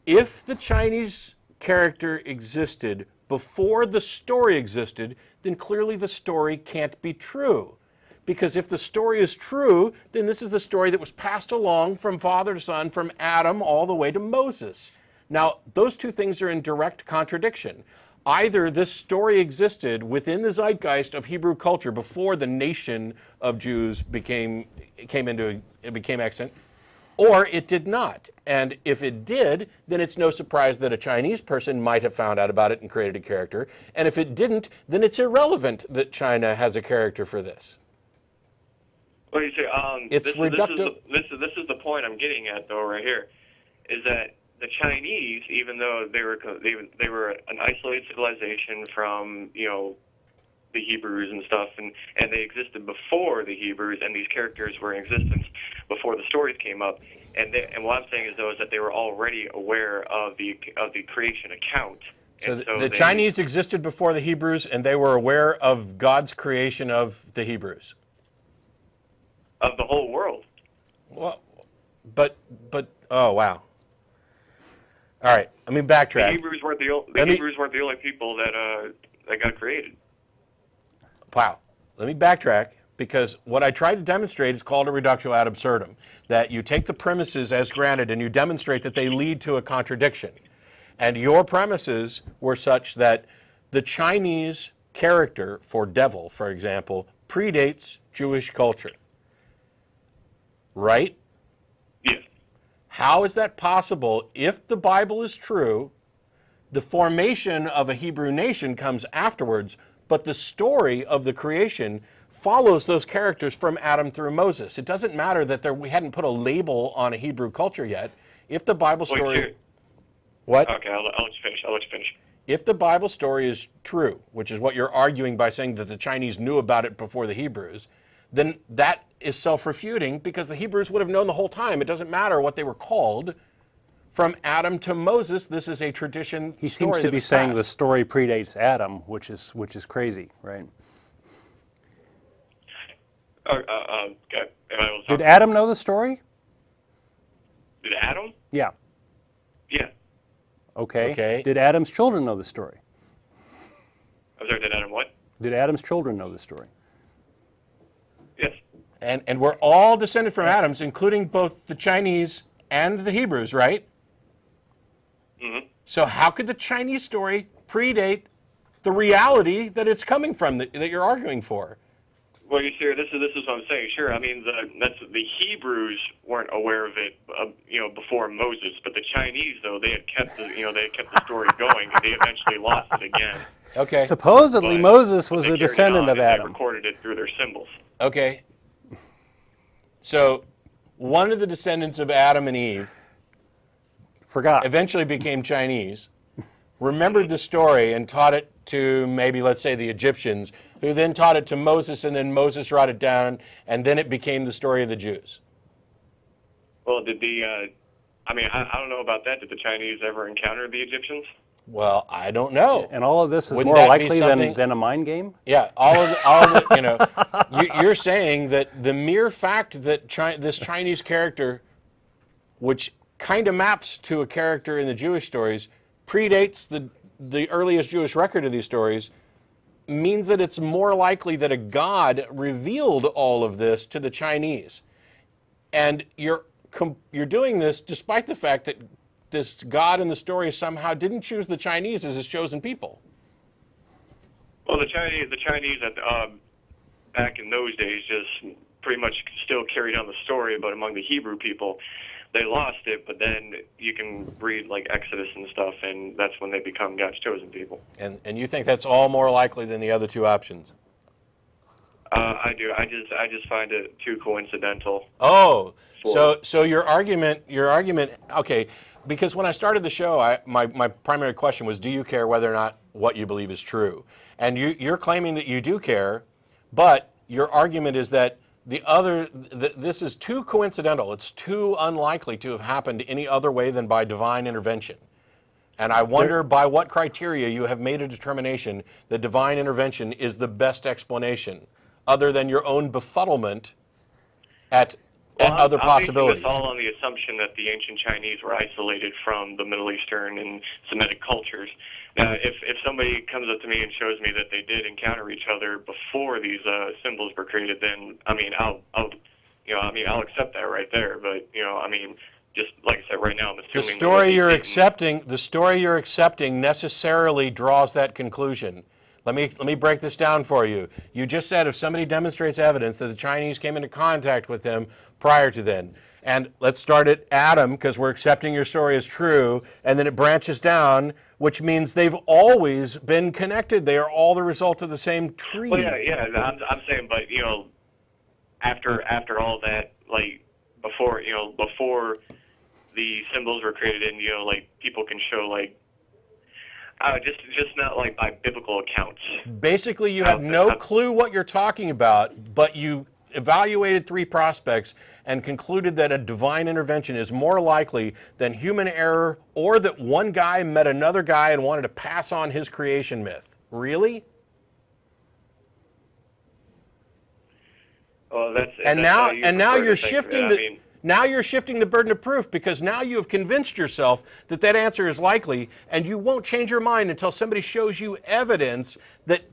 If the Chinese character existed before the story existed, then clearly the story can't be true. Because if the story is true, then this is the story that was passed along from father to son, from Adam all the way to Moses. Now, those two things are in direct contradiction. Either this story existed within the zeitgeist of Hebrew culture before the nation of Jews became extant, or it did not. And if it did, then it's no surprise that a Chinese person might have found out about it and created a character. And if it didn't, then it's irrelevant that China has a character for this. Well, you see, It's reductive. This is the point I'm getting at, though, right here, is that the Chinese, even though they were an isolated civilization from the Hebrews and stuff, and they existed before the Hebrews, and these characters were in existence before the stories came up. And what I'm saying is, though, is that they were already aware of the creation account. So the Chinese existed before the Hebrews, and they were aware of God's creation of the Hebrews. Of the whole world. Well, but oh wow. All right, let me backtrack. The Hebrews weren't the only people that got created. Wow. Let me backtrack, because what I tried to demonstrate is called a reductio ad absurdum. That you take the premises as granted and you demonstrate that they lead to a contradiction. And your premises were such that the Chinese character for devil, for example, predates Jewish culture. Right? Yes. How is that possible if the Bible is true? The formation of a Hebrew nation comes afterwards, but the story of the creation follows those characters from Adam through Moses. It doesn't matter that we hadn't put a label on a Hebrew culture yet. If the Bible story... Wait, what? Okay, I'll let you finish. if the Bible story is true, which is what you're arguing by saying that the Chinese knew about it before the Hebrews, then that is self-refuting because the Hebrews would have known the whole time. It doesn't matter what they were called. From Adam to Moses, this is a tradition. He seems to be saying the story predates Adam, which is crazy, right? Okay. Did Adam know the story? Did Adam? Yeah. Yeah. Okay. Okay. Did Adam's children know the story? I'm sorry, did Adam what? Did Adam's children know the story? Yes. And we're all descended from Adam's, including both the Chinese and the Hebrews, right? Mm-hmm. So how could the Chinese story predate the reality that it's coming from, that you're arguing for? Well, you see, this is what I'm saying. Sure, I mean the Hebrews weren't aware of it, before Moses, but the Chinese, though, they had kept the story going, and they eventually lost it again. Okay. Supposedly But- Moses but was they a carried it descendant on, of and they Adam. recorded it through their symbols. Okay. So one of the descendants of Adam and Eve Forgot. eventually became Chinese, remembered the story and taught it to maybe, let's say, the Egyptians, who then taught it to Moses, and then Moses wrote it down, and then it became the story of the Jews. Well, did I don't know about that. Did the Chinese ever encounter the Egyptians? Well, I don't know. And all of this is Wouldn't more that be likely something- than a mind game? Yeah, all of the, you're saying that the mere fact that this Chinese character, which kind of maps to a character in the Jewish stories, predates the earliest Jewish record of these stories, means that it's more likely that a god revealed all of this to the Chinese. And you're doing this despite the fact that this god in the story somehow didn't choose the Chinese as his chosen people. Well, the Chinese back in those days just pretty much still carried on the story, but among the Hebrew people, they lost it. But then you can read like Exodus and stuff, and that's when they become God's chosen people. And you think that's all more likely than the other two options? I do. I just find it too coincidental. Oh, For- so your argument, okay, because when I started the show, my primary question was, do you care whether or not what you believe is true? And you're claiming that you do care, but your argument is that this is too coincidental. It's too unlikely to have happened any other way than by divine intervention. And I wonder by what criteria you have made a determination that divine intervention is the best explanation, other than your own befuddlement at other possibilities. I'm basing this all on the assumption that the ancient Chinese were isolated from the Middle Eastern and Semitic cultures. Now, if somebody comes up to me and shows me that they did encounter each other before these symbols were created, then I'll accept that right there. But just like I said, right now I'm assuming The story you're accepting necessarily draws that conclusion. Let me break this down for you. You just said if somebody demonstrates evidence that the Chinese came into contact with them prior to then. And let's start at Adam, because we're accepting your story as true, and then it branches down, which means they've always been connected. They are all the result of the same tree. Well, yeah. I'm saying, but after all that, like before the symbols were created, and people can show just not like by biblical accounts. Basically, you have no clue what you're talking about, but you evaluated three prospects and concluded that a divine intervention is more likely than human error, or that one guy met another guy and wanted to pass on his creation myth. Really? Well, now you're shifting now you're shifting the burden of proof, because now you have convinced yourself that that answer is likely, and you won't change your mind until somebody shows you evidence that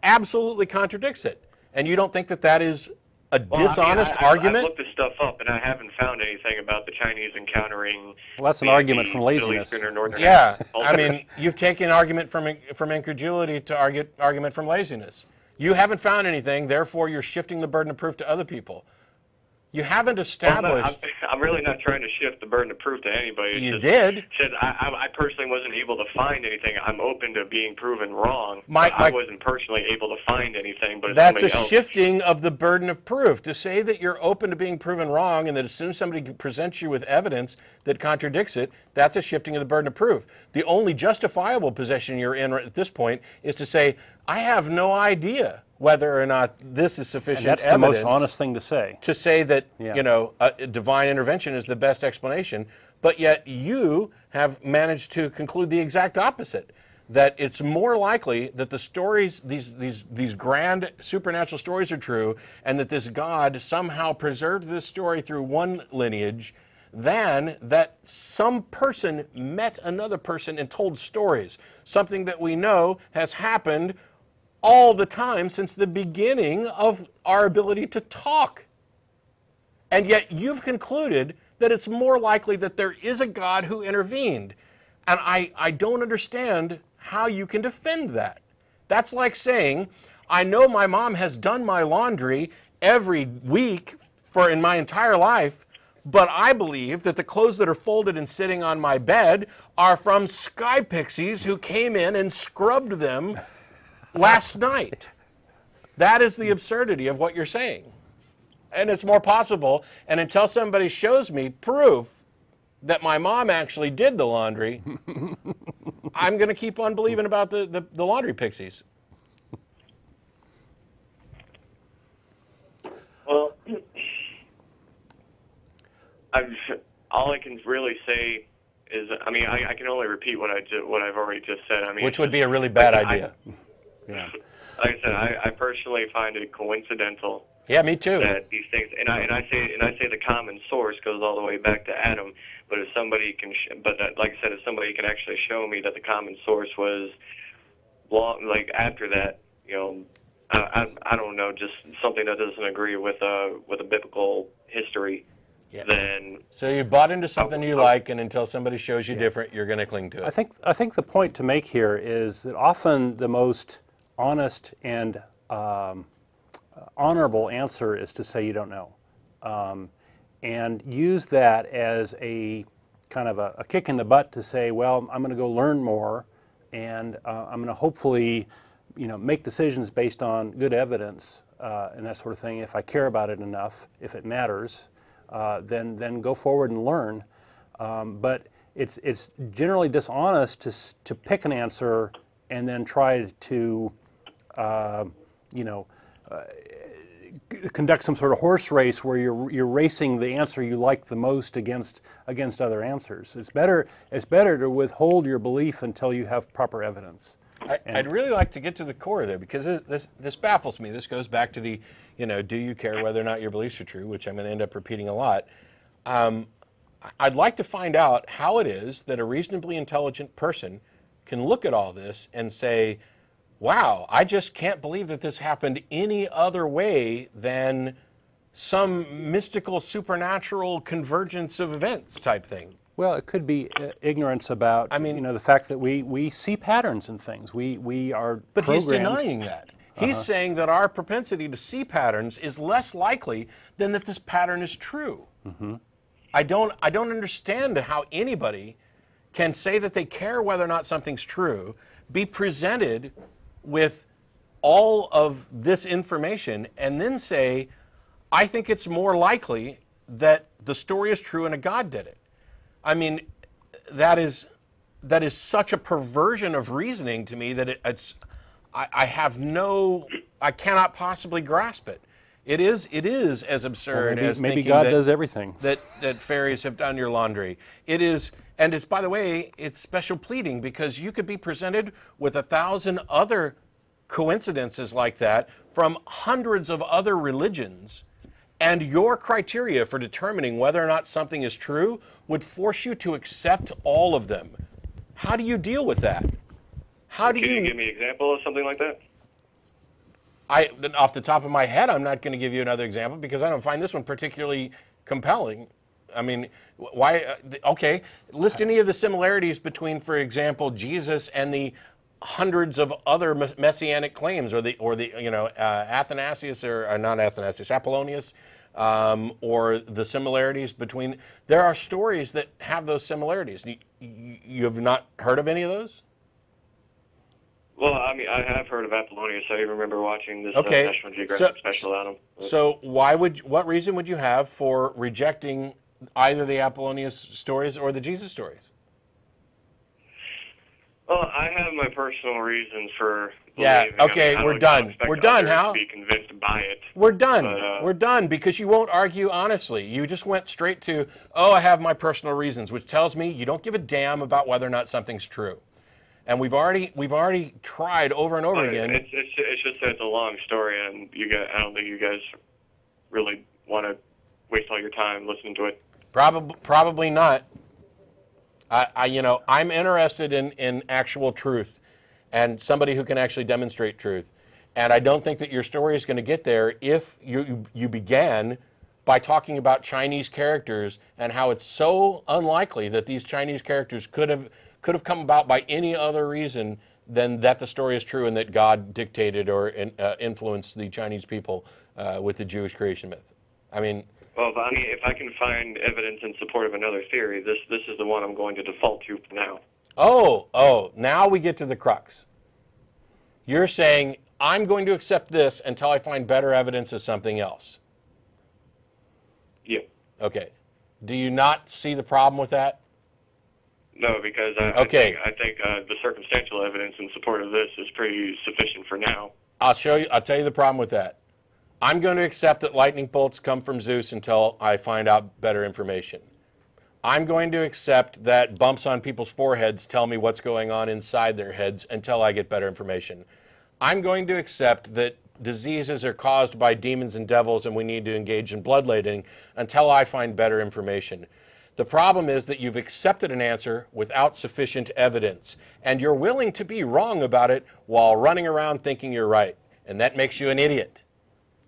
absolutely contradicts it. And you don't think that that is a dishonest argument? I've looked this stuff up, and I haven't found anything about the Chinese encountering. Well, that's an argument from Middle laziness. Eastern or Northern Yeah, culture. I mean, you've taken argument from incredulity to argument from laziness. You haven't found anything, therefore you're shifting the burden of proof to other people. You haven't Well, established. I'm really not trying to shift the burden of proof to anybody. It's You just, did. Said I personally wasn't able to find anything. I'm open to being proven wrong. My- but I wasn't personally able to find anything. But That's a somebody else. shifting of the burden of proof. To say that you're open to being proven wrong and that as soon as somebody presents you with evidence that contradicts it, that's a shifting of the burden of proof. The only justifiable position you're in at this point is to say, I have no idea whether or not this is sufficient And that's evidence. the most honest thing to say. To say that, Yeah. you know, divine intervention is the best explanation, but yet you have managed to conclude the exact opposite. That it's more likely that the stories, these grand supernatural stories are true, and that this God somehow preserved this story through one lineage, than that some person met another person and told stories. Something that we know has happened all the time since the beginning of our ability to talk. And yet you've concluded that it's more likely that there is a God who intervened. And I don't understand how you can defend that. That's like saying, I know my mom has done my laundry every week in my entire life, but I believe that the clothes that are folded and sitting on my bed are from sky pixies who came in and scrubbed them last night. That is the absurdity of what you're saying. And it's more possible, and until somebody shows me proof that my mom actually did the laundry, I'm going to keep on believing about the laundry pixies. Well, all I can really say is, I mean, I can only repeat what I've already just said. I mean, Which would be a really bad idea. Yeah. Like I said, I personally find it coincidental Yeah, me too. that these things, and I say the common source goes all the way back to Adam. But if somebody can, like I said, if somebody can actually show me that the common source was long, like after that, you know, I don't know, just something that doesn't agree with a biblical history. Yeah. Then So you bought into something you like, and until somebody shows you different, you're going to cling to it. I think the point to make here is that often the most honest and honorable answer is to say you don't know, and use that as a kind of a kick in the butt to say, well, I'm going to go learn more, and I'm going to hopefully, you know, make decisions based on good evidence and that sort of thing. If I care about it enough, if it matters, then go forward and learn. But it's generally dishonest to pick an answer and then try to, you know, conduct some sort of horse race where you're racing the answer you like the most against other answers. It's better to withhold your belief until you have proper evidence. I'd really like to get to the core of it, because this baffles me. This goes back to the, you know, do you care whether or not your beliefs are true, which I'm going to end up repeating a lot. I'd like to find out how it is that a reasonably intelligent person can look at all this and say, wow, I just can't believe that this happened any other way than some mystical, supernatural convergence of events type thing. Well, it could be ignorance about, you know, the fact that we see patterns in things. We are But he's programmed. denying that. He's saying that our propensity to see patterns is less likely than that this pattern is true. I don't understand how anybody can say that they care whether or not something's true, be presented with all of this information, and then say, I think it's more likely that the story is true and a God did it. I mean, that is such a perversion of reasoning to me that I cannot possibly grasp it. It is as absurd as maybe thinking God that, does everything. that fairies have done your laundry. It is, and it's, by the way, it's special pleading, because you could be presented with 1,000 other coincidences like that from hundreds of other religions, and your criteria for determining whether or not something is true would force you to accept all of them. How do you deal with that? How do can you you give me an example of something like that? Off the top of my head, I'm not going to give you another example because I don't find this one particularly compelling. I mean, why? Okay, list any of the similarities between, for example, Jesus and the hundreds of other messianic claims, or the you know, Athanasius or not Athanasius, Apollonius, or the similarities between. There are stories that have those similarities. You have not heard of any of those? Well, I mean, I have heard of Apollonius. I remember watching this Okay, National Geographic special on him. So what reason would you have for rejecting either the Apollonius stories or the Jesus stories? Well, I have my personal reasons for Yeah, believing. okay, we're done. We're done, Hal. To be convinced by it. We're done. But, We're done because you won't argue honestly. You just went straight to, oh, I have my personal reasons, which tells me you don't give a damn about whether or not something's true. And we've already tried over and over But again. It's just that it's a long story, and I don't think you guys really want to waste all your time listening to it. Probably not. I'm interested in actual truth and somebody who can actually demonstrate truth. And I don't think that your story is going to get there if you began by talking about Chinese characters and how it's so unlikely that these Chinese characters could have come about by any other reason than that the story is true and that God dictated or influenced the Chinese people with the Jewish creation myth. I mean, Well, if I can find evidence in support of another theory, this is the one I'm going to default to for now. Oh, now we get to the crux. You're saying, I'm going to accept this until I find better evidence of something else. Yeah. Okay. Do you not see the problem with that? No, because I think the circumstantial evidence in support of this is pretty sufficient for now. I'll tell you the problem with that. I'm going to accept that lightning bolts come from Zeus until I find out better information. I'm going to accept that bumps on people's foreheads tell me what's going on inside their heads until I get better information. I'm going to accept that diseases are caused by demons and devils and we need to engage in bloodletting until I find better information. The problem is that you've accepted an answer without sufficient evidence, and you're willing to be wrong about it while running around thinking you're right, and that makes you an idiot.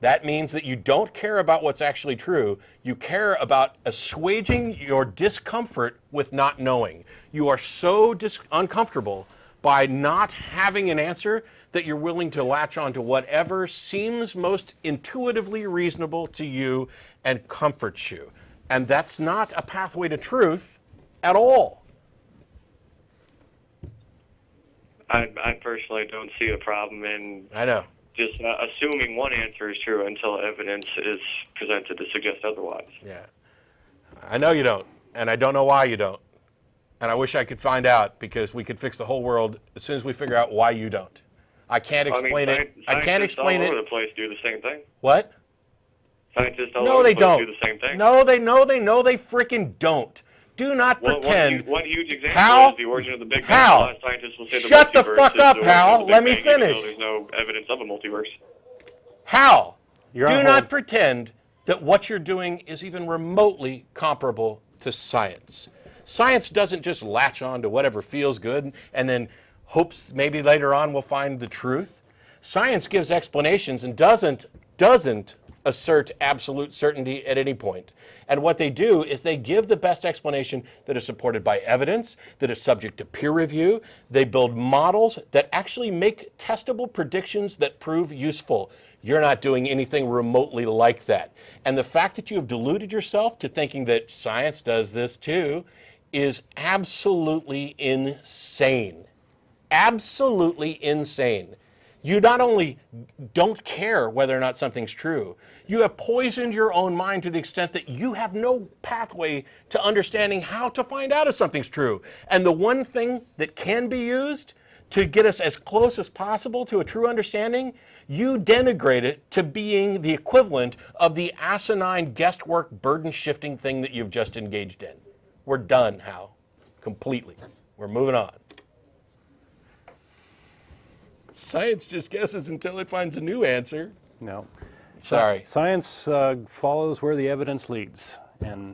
That means that you don't care about what's actually true. You care about assuaging your discomfort with not knowing. You are so uncomfortable by not having an answer that you're willing to latch on to whatever seems most intuitively reasonable to you and comforts you. And that's not a pathway to truth at all. I personally don't see a problem in I know. just assuming one answer is true until evidence is presented to suggest otherwise. Yeah. I know you don't, and I don't know why you don't. And I wish I could find out because we could fix the whole world as soon as we figure out why you don't. I can't explain it. I can't explain it. Scientists all over the place do the same thing. What? Scientists all No, over they the place don't. do the same thing. No, they freaking don't. Do not pretend. One huge example Hal? is the origin of the Big Bang. Hal? A lot of scientists will say the Shut the multiverse fuck is up, the origin Hal. of the Big Let me Bang, even finish. though there's no evidence of a multiverse. Hal, You're do on not hold. pretend that what you're doing is even remotely comparable to science. Science doesn't just latch on to whatever feels good and then hopes maybe later on we'll find the truth. Science gives explanations and doesn't assert absolute certainty at any point. And what they do is they give the best explanation that is supported by evidence, that is subject to peer review. They build models that actually make testable predictions that prove useful. You're not doing anything remotely like that. And the fact that you have deluded yourself to thinking that science does this too is absolutely insane. Absolutely insane. You not only don't care whether or not something's true, you have poisoned your own mind to the extent that you have no pathway to understanding how to find out if something's true. And the one thing that can be used to get us as close as possible to a true understanding, you denigrate it to being the equivalent of the asinine guesswork burden-shifting thing that you've just engaged in. We're done, Hal. Completely. We're moving on. Science just guesses until it finds a new answer. No. Sorry. Science follows where the evidence leads, and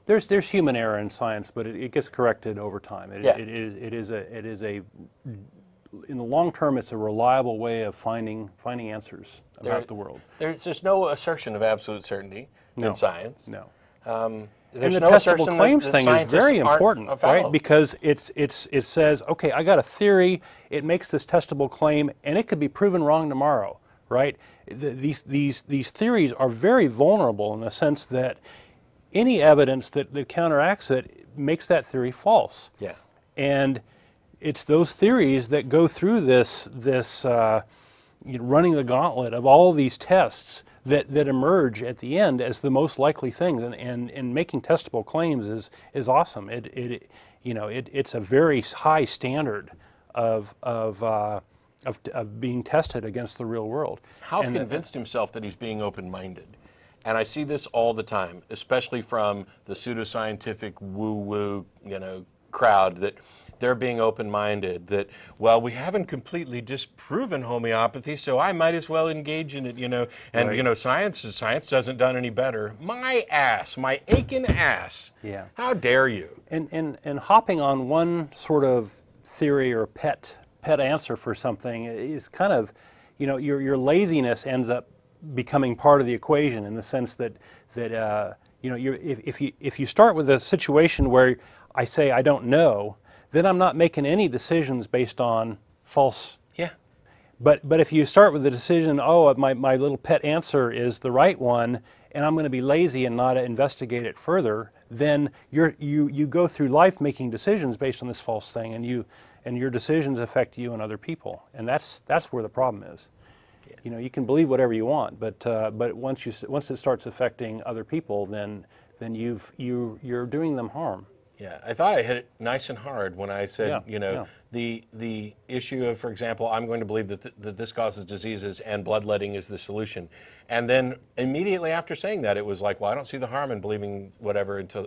there's human error in science, but it gets corrected over time. In the long term, it's a reliable way of finding answers about the world. There's just no assertion of absolute certainty in science. No. There's And the no testable assertion claims that thing is scientists very aren't important, fallible. right? Because it says, okay, I got a theory, it makes this testable claim, and it could be proven wrong tomorrow, right? These theories are very vulnerable in the sense that any evidence that counteracts it makes that theory false. Yeah. And it's those theories that go through this running the gauntlet of all these tests that emerge at the end as the most likely thing. And making testable claims is awesome. It's a very high standard of being tested against the real world. Hal's convinced himself that he's being open-minded. And I see this all the time, especially from the pseudoscientific woo-woo, crowd, that they're being open-minded, that, well, we haven't completely disproven homeopathy, so I might as well engage in it, and, Right. Science doesn't done any better. My ass, my aching ass. Yeah. How dare you? And hopping on one sort of theory or pet answer for something is kind of, your laziness ends up becoming part of the equation, in the sense that if you start with a situation where I say I don't know, then I'm not making any decisions based on false. Yeah. But if you start with the decision, my little pet answer is the right one, and I'm going to be lazy and not investigate it further, then you go through life making decisions based on this false thing, and your decisions affect you and other people, and that's where the problem is. You can believe whatever you want, but once it starts affecting other people, then you're doing them harm. Yeah, I thought I hit it nice and hard when I said, Yeah. the issue of, for example, I'm going to believe that this causes diseases and bloodletting is the solution. And then immediately after saying that, it was like, well, I don't see the harm in believing whatever until,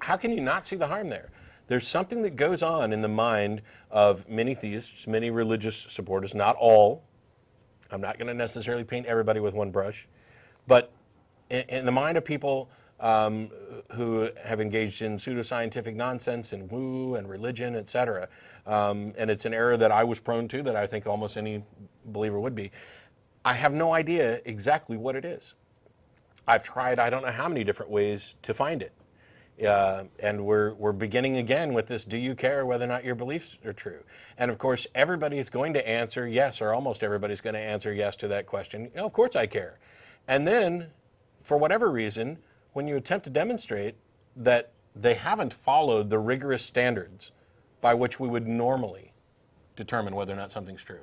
how can you not see the harm there? There's something that goes on in the mind of many theists, many religious supporters, not all. I'm not going to necessarily paint everybody with one brush, but in the mind of people who have engaged in pseudoscientific nonsense and woo and religion, etc. And it's an error that I was prone to, that I think almost any believer would be. I have no idea exactly what it is. I've tried I don't know how many different ways to find it. And we're beginning again with this, do you care whether or not your beliefs are true? And of course, everybody is going to answer yes, or almost everybody's going to answer yes to that question. Of course I care. And then, for whatever reason, when you attempt to demonstrate that they haven't followed the rigorous standards by which we would normally determine whether or not something's true,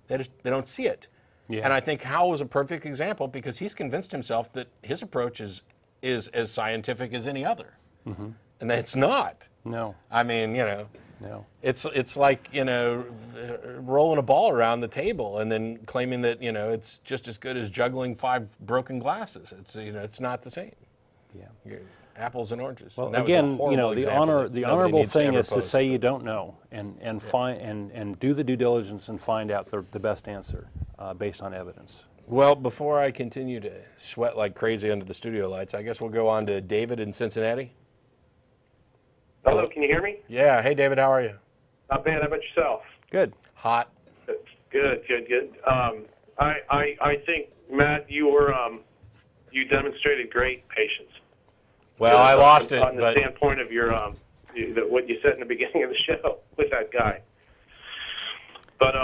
they don't see it. Yeah. And I think Hal was a perfect example, because he's convinced himself that his approach is as scientific as any other. Mm-hmm. And that it's not. No. I mean, No. it's like, rolling a ball around the table and then claiming that, it's just as good as juggling 5 broken glasses. It's, it's not the same. Yeah. Apples and oranges. Well, And that was a again, horrible the example that nobody honorable needs to thing ever is to post. say you don't know, and find and do the due diligence and find out the best answer based on evidence. Well, before I continue to sweat like crazy under the studio lights, I guess we'll go on to David in Cincinnati. Hello, can you hear me? Yeah. Hey, David, how are you? Not bad. How about yourself? Good. Hot. Good. I think, Matt, you demonstrated great patience. Well, I lost it, on the but standpoint of your what you said in the beginning of the show with that guy. But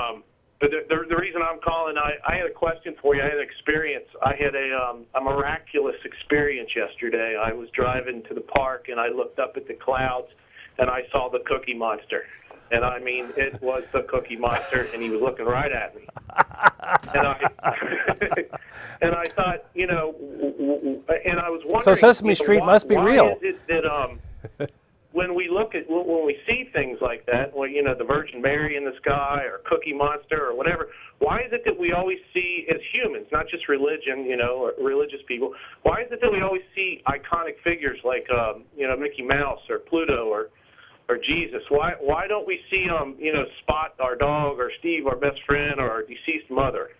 the reason I'm calling, I had a question for you. I had an experience. I had a miraculous experience yesterday. I was driving to the park, and I looked up at the clouds, and I saw the Cookie Monster. And I mean, it was the Cookie Monster, and he was looking right at me. And I thought, and I was wondering. So Sesame Street must be real. Why is it that when we see things like that, the Virgin Mary in the sky or Cookie Monster or whatever, why is it that we always see, as humans, not just religion, or religious people, why is it that we always see iconic figures like, Mickey Mouse or Pluto or Jesus? Why don't we see Spot, our dog, or Steve, our best friend, or our deceased mother?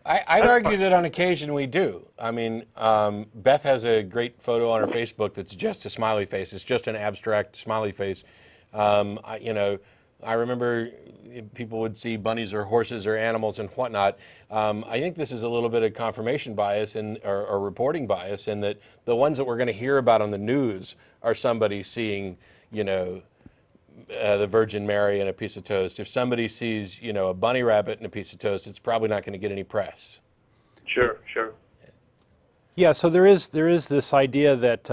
I'd argue that on occasion we do. I mean, Beth has a great photo on her Facebook that's just a smiley face. It's just an abstract smiley face. I remember people would see bunnies or horses or animals and whatnot. I think this is a little bit of confirmation bias or reporting bias, in that the ones that we're going to hear about on the news are somebody seeing, the Virgin Mary in a piece of toast. If somebody sees, a bunny rabbit in a piece of toast, it's probably not going to get any press. Sure. Yeah, so there is this idea that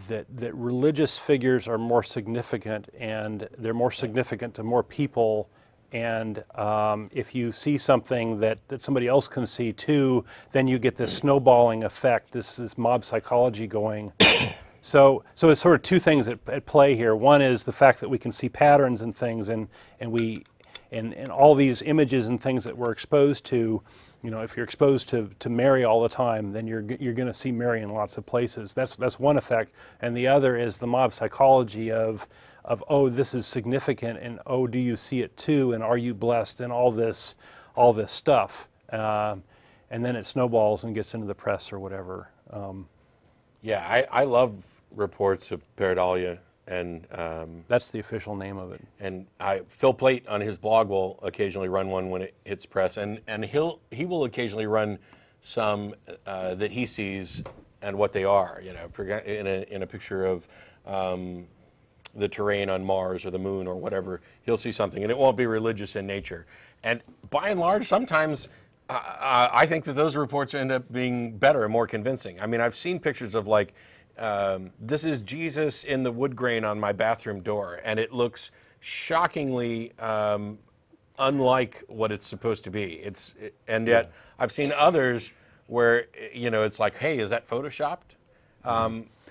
that religious figures are more significant, and they're more significant to more people. And if you see something that somebody else can see too, then you get this snowballing effect, this mob psychology going. So it's sort of two things at play here. One is the fact that we can see patterns and things, and all these images and things that we're exposed to. If you're exposed to Mary all the time, then you're going to see Mary in lots of places. That's one effect, and the other is the mob psychology of oh, this is significant, and oh, do you see it too, and are you blessed, and all this stuff, and then it snowballs and gets into the press or whatever. Yeah, I love reports of pareidolia, and that's the official name of it. And Phil Plait on his blog will occasionally run one when it hits press, and he will occasionally run some that he sees and what they are. In a picture of the terrain on Mars or the moon or whatever, he'll see something, and it won't be religious in nature. And by and large, sometimes I think that those reports end up being better and more convincing. I mean, I've seen pictures of this is Jesus in the wood grain on my bathroom door, and it looks shockingly unlike what it's supposed to be. And yet I've seen others where it's like, hey, is that photoshopped?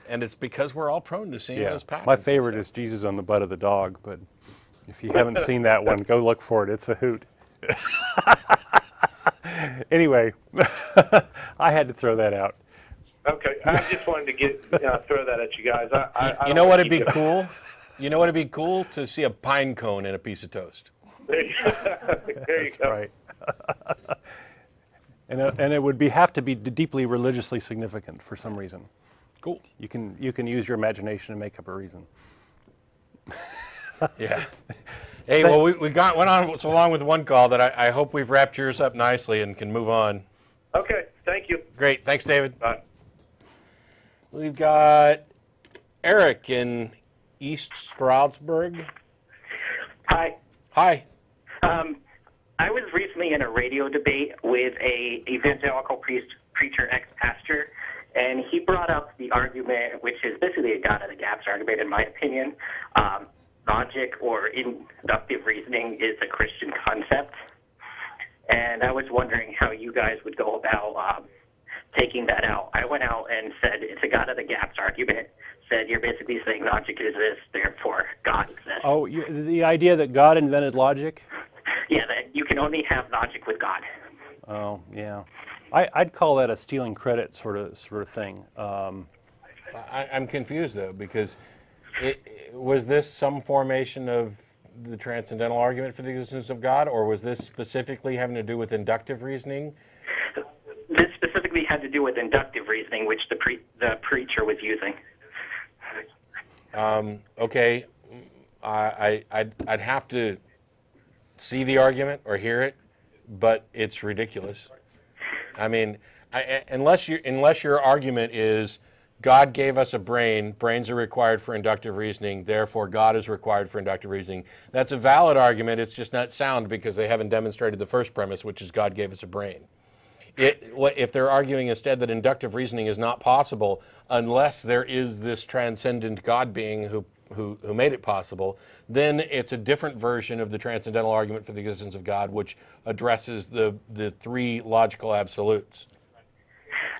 And it's because we're all prone to seeing those patterns. My favorite is Jesus on the butt of the dog, but if you haven't seen that one, go look for it. It's a hoot. Anyway, I had to throw that out. Okay, I just wanted to throw that at you guys. I you know what would be cool? You know what would be cool? To see a pine cone in a piece of toast. There you That's go. right. And it would have to be deeply religiously significant for some reason. Cool. You can use your imagination to make up a reason. Yeah. Hey, well, we went on so long with one call that I hope we've wrapped yours up nicely and can move on. Okay, thank you. Great. Thanks, David. Bye. We've got Eric in East Stroudsburg. Hi. Hi. I was recently in a radio debate with a evangelical preacher, ex-pastor, and he brought up the argument, which is basically a God of the gaps argument, in my opinion. Logic or inductive reasoning is a Christian concept, and I was wondering how you guys would go about taking that out. I went out and said it's a God of the gaps argument. Said you're basically saying logic exists, therefore God exists. Oh, the idea that God invented logic? Yeah, that you can only have logic with God. Oh, yeah. I'd call that a stealing credit sort of thing. I'm confused, though, because was this some formation of the transcendental argument for the existence of God, or was this specifically having to do with inductive reasoning? This specifically had to do with inductive reasoning, which the preacher was using. Okay, I'd have to see the argument or hear it, but it's ridiculous. I mean, unless your argument is God gave us a brain, brains are required for inductive reasoning, therefore God is required for inductive reasoning. That's a valid argument, it's just not sound because they haven't demonstrated the first premise, which is God gave us a brain. If they're arguing instead that inductive reasoning is not possible unless there is this transcendent God being who made it possible, then it's a different version of the transcendental argument for the existence of God, which addresses the three logical absolutes.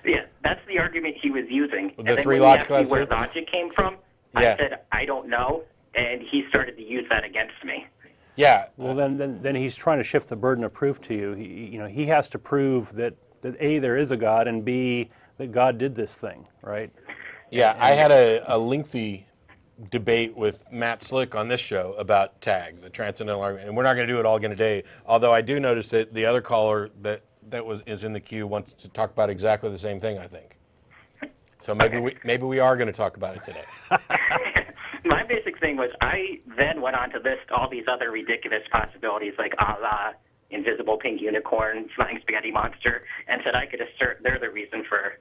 Yeah, that's the argument he was using. The and then three when logical he asked me where absolutes? logic came from, Yeah. I said, I don't know, and he started to use that against me. Yeah. Well, then he's trying to shift the burden of proof to you. He has to prove that A, there is a God, and B, that God did this thing, right? Yeah, I had a lengthy debate with Matt Slick on this show about TAG, the transcendental argument, and we're not going to do it all again today, although I do notice that the other caller that is in the queue wants to talk about exactly the same thing, I think. So maybe we are going to talk about it today. My basic thing was I then went on to list all these other ridiculous possibilities like Allah, invisible pink unicorn, flying spaghetti monster, and said I could assert they're the reason for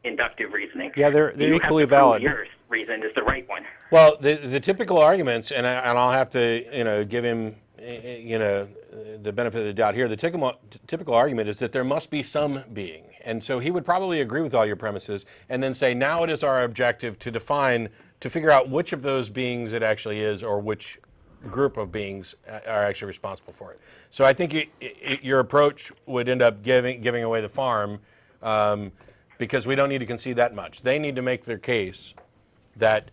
inductive reasoning. Yeah, they're You have equally to prove valid. yours. reason is the right one. Well, the typical arguments, and I'll have to give him the benefit of the doubt here. The typical argument is that there must be some being, and so he would probably agree with all your premises, and then say now it is our objective to figure out which of those beings it actually is, or which group of beings are actually responsible for it. So I think your approach would end up giving away the farm, because we don't need to concede that much. They need to make their case that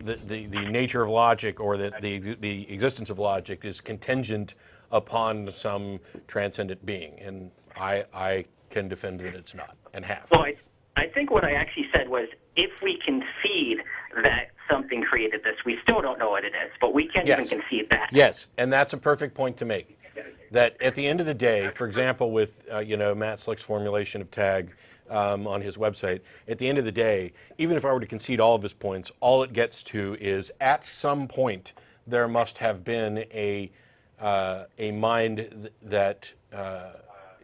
the nature of logic, or that the existence of logic, is contingent upon some transcendent being, and I can defend that it's not, and have. Well, I think what I actually said was, if we concede that something created this, we still don't know what it is, but we can't even concede that. Yes, and that's a perfect point to make. That at the end of the day, for example, with Matt Slick's formulation of tag on his website, at the end of the day, even if I were to concede all of his points, all it gets to is, at some point there must have been a mind that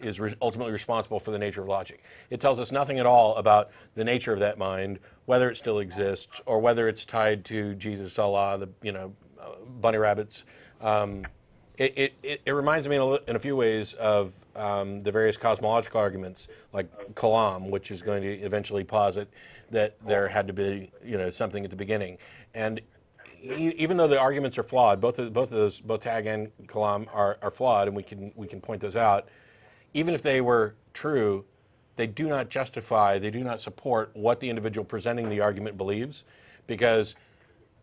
is ultimately responsible for the nature of logic. It tells us nothing at all about the nature of that mind, whether it still exists, or whether it's tied to Jesus, Allah, the bunny rabbits. It reminds me in a few ways of the various cosmological arguments, like Kalam, which is going to eventually posit that there had to be something at the beginning. And even though the arguments are flawed, both Tag and Kalam are flawed, and we can point those out. Even if they were true, they do not justify, they do not support what the individual presenting the argument believes, because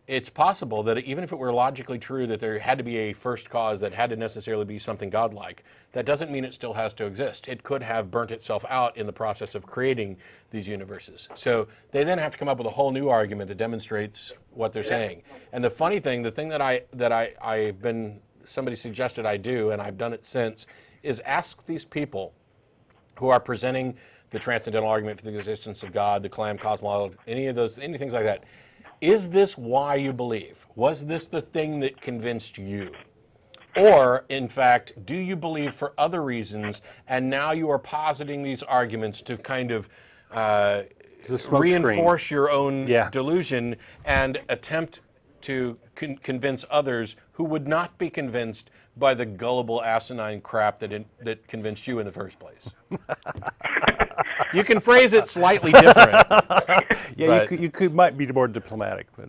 it's possible that even if it were logically true that there had to be a first cause that had to necessarily be something godlike, that doesn't mean it still has to exist. It could have burnt itself out in the process of creating these universes. So they then have to come up with a whole new argument that demonstrates what they're saying. And the funny thing, the thing somebody suggested I do, and I've done it since, is ask these people who are presenting the transcendental argument for the existence of God, the Kalam cosmology, anything like that. Is this why you believe? Was this the thing that convinced you? Or, in fact, do you believe for other reasons, and now you are positing these arguments to kind of reinforce your own delusion and attempt to convince others who would not be convinced by the gullible, asinine crap that convinced you in the first place? You can phrase it slightly different. You might be more diplomatic. But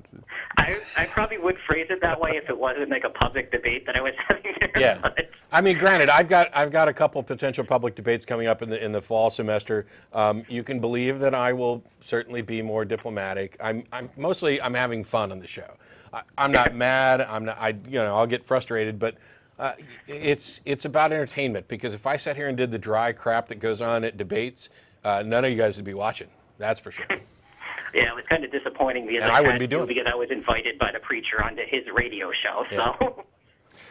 I probably would phrase it that way if it wasn't like a public debate that I was having there. Yeah. But I mean, granted, I've got a couple potential public debates coming up in the fall semester. You can believe that I will certainly be more diplomatic. I'm having fun on the show. I'm not mad. I'll get frustrated, but it's about entertainment, because if I sat here and did the dry crap that goes on at debates, none of you guys would be watching. That's for sure. Yeah, it was kind of disappointing because I wouldn't be doing it. Because I was invited by the preacher onto his radio show. So.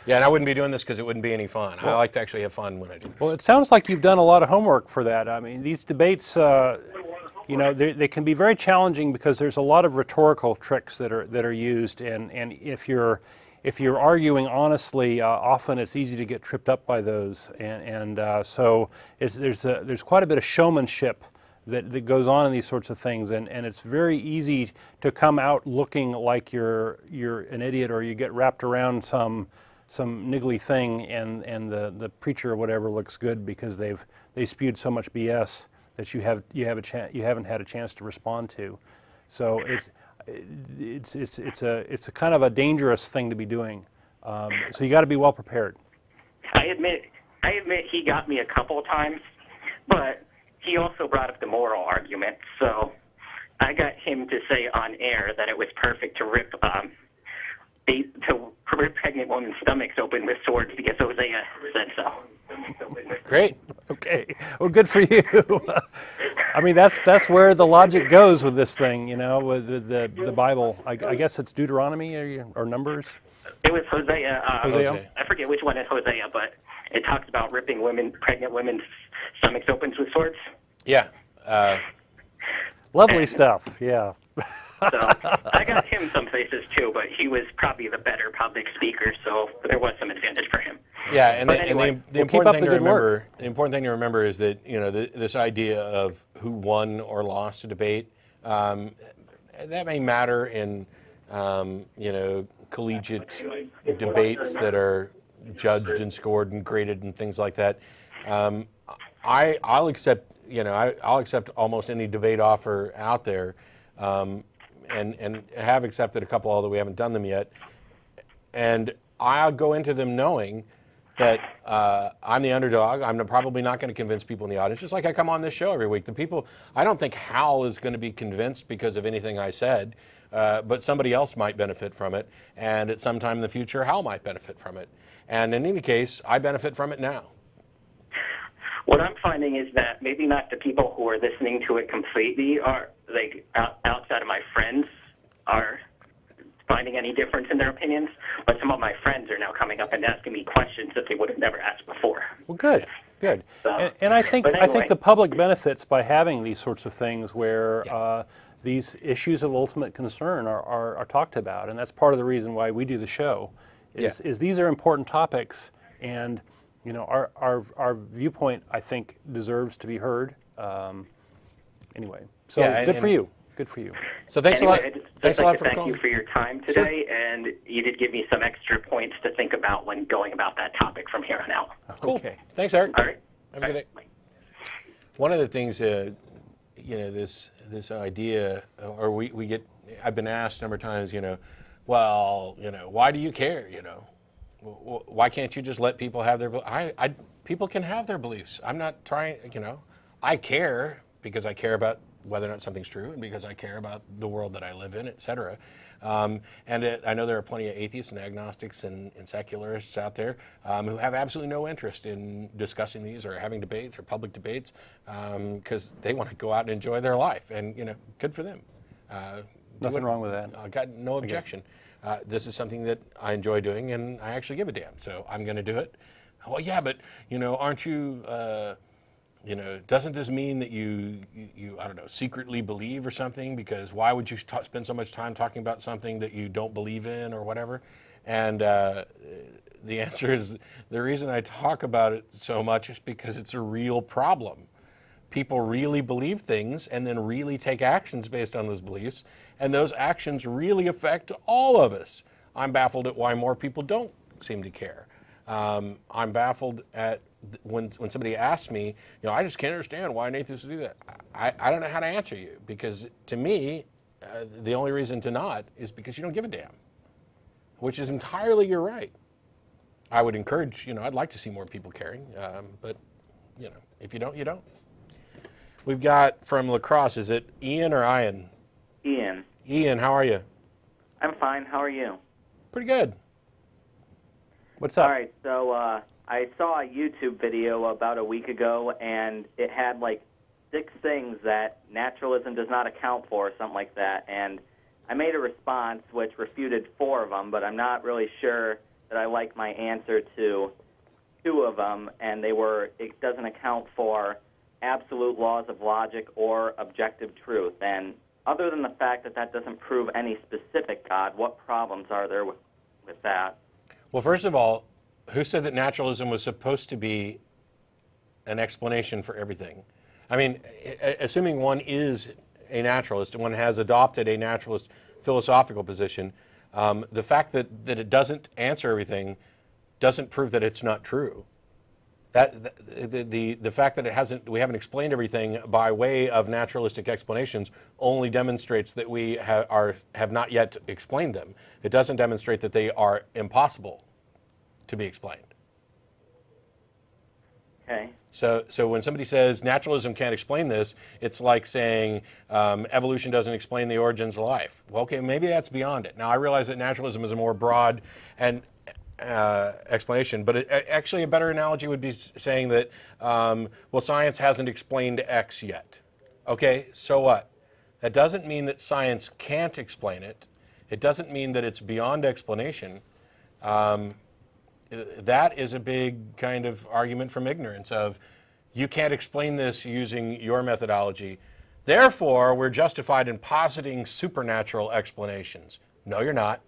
Yeah, and I wouldn't be doing this because it wouldn't be any fun. I like to actually have fun when I do. Well, it sounds like you've done a lot of homework for that. I mean, these debates, they can be very challenging because there's a lot of rhetorical tricks that are used, and if you're arguing honestly, often it's easy to get tripped up by those, so there's quite a bit of showmanship that goes on in these sorts of things, and it's very easy to come out looking like you're an idiot, or you get wrapped around some niggly thing, and the preacher or whatever looks good because they spewed so much BS that you haven't had a chance to respond to. So it's a kind of a dangerous thing to be doing. So you got to be well prepared. I admit he got me a couple of times, but he also brought up the moral argument. So I got him to say on air that it was perfect to rip pregnant women's stomachs open with swords because Hosea said so. Great. Okay. Well, good for you. I mean, that's where the logic goes with this thing, with the Bible. I guess it's Deuteronomy or Numbers. It was Hosea. Hosea. I forget which one is Hosea, but it talks about ripping pregnant women's stomachs open with swords. Yeah. Lovely stuff. Yeah. So I got him some places too, but he was probably the better public speaker, so there was some advantage for him. Yeah, and anyway, the important thing to remember is that this idea of who won or lost a debate that may matter in, you know, collegiate debates that are judged and scored and graded and things like that. I'll accept, you know, I'll accept almost any debate offer out there, and have accepted a couple, although we haven't done them yet. And I'll go into them knowing that I'm the underdog. I'm probably not going to convince people in the audience, just like I come on this show every week. The people, I don't think Hal is going to be convinced because of anything I said, but somebody else might benefit from it. And at some time in the future, Hal might benefit from it. And in any case, I benefit from it now. What I'm finding is that maybe not the people who are listening to it completely are, like, outside of my friends are finding any difference in their opinions, but some of my friends are now coming up and asking me questions that they would have never asked before. Well, good, good. So, And I think but anyway. the public benefits by having these sorts of things where these issues of ultimate concern are talked about, and that's part of the reason why we do the show. Is these are important topics, and you know our viewpoint, I think, deserves to be heard. Anyway, so good for you. Good for you. So thanks anyway, a lot. I'd Thanks just a like lot to for thank calling. you for your time today, and you did give me some extra points to think about when going about that topic from here on out. Cool. Okay. Thanks, Eric. All right. Have a good day. One of the things, you know, this idea, or we get, I've been asked a number of times, you know, well, you know, why do you care? You know, why can't you just let people have their? People can have their beliefs. I'm not trying, you know, I care because I care about whether or not something's true, and because I care about the world that I live in, et cetera. I know there are plenty of atheists and agnostics and secularists out there who have absolutely no interest in discussing these or having debates or public debates because they want to go out and enjoy their life, and you know, good for them. Nothing wrong with that. I got no objection. This is something that I enjoy doing, and I actually give a damn. So I'm going to do it. Well, yeah, but you know, aren't you? You know, doesn't this mean that you I don't know, secretly believe or something? Because why would you spend so much time talking about something that you don't believe in or whatever? And the answer is, the reason I talk about it so much is because it's a real problem. People really believe things and then really take actions based on those beliefs, and those actions really affect all of us. I'm baffled at why more people don't seem to care. I'm baffled at when somebody asks me, you know, I just can't understand why an atheist would do that. I don't know how to answer you, because to me, the only reason to not is because you don't give a damn, which is entirely your right. I would encourage, you know, I'd like to see more people caring, but, you know, if you don't, you don't. We've got from La Crosse, is it Ian or Ian? Ian. Ian, how are you? I'm fine. How are you? Pretty good. What's up? All right. So I saw a YouTube video about a week ago, and it had like 6 things that naturalism does not account for, or something like that. And I made a response which refuted 4 of them, but I'm not really sure that I like my answer to 2 of them. And they were, it doesn't account for absolute laws of logic or objective truth. And other than the fact that that doesn't prove any specific God, what problems are there with that? Well, first of all, who said that naturalism was supposed to be an explanation for everything? I mean, assuming one is a naturalist and one has adopted a naturalist philosophical position, the fact that it doesn't answer everything doesn't prove that it's not true. The fact that we haven't explained everything by way of naturalistic explanations only demonstrates that we have not yet explained them. It doesn't demonstrate that they are impossible to be explained. Okay. So when somebody says naturalism can't explain this, it's like saying evolution doesn't explain the origins of life. Well, okay, maybe that's beyond it. Now, I realize that naturalism is a more broad and explanation, but actually a better analogy would be saying that, well, science hasn't explained X yet. Okay, so what? That doesn't mean that science can't explain it. It doesn't mean that it's beyond explanation. That is a big kind of argument from ignorance of, you can't explain this using your methodology, therefore we're justified in positing supernatural explanations. No, you're not.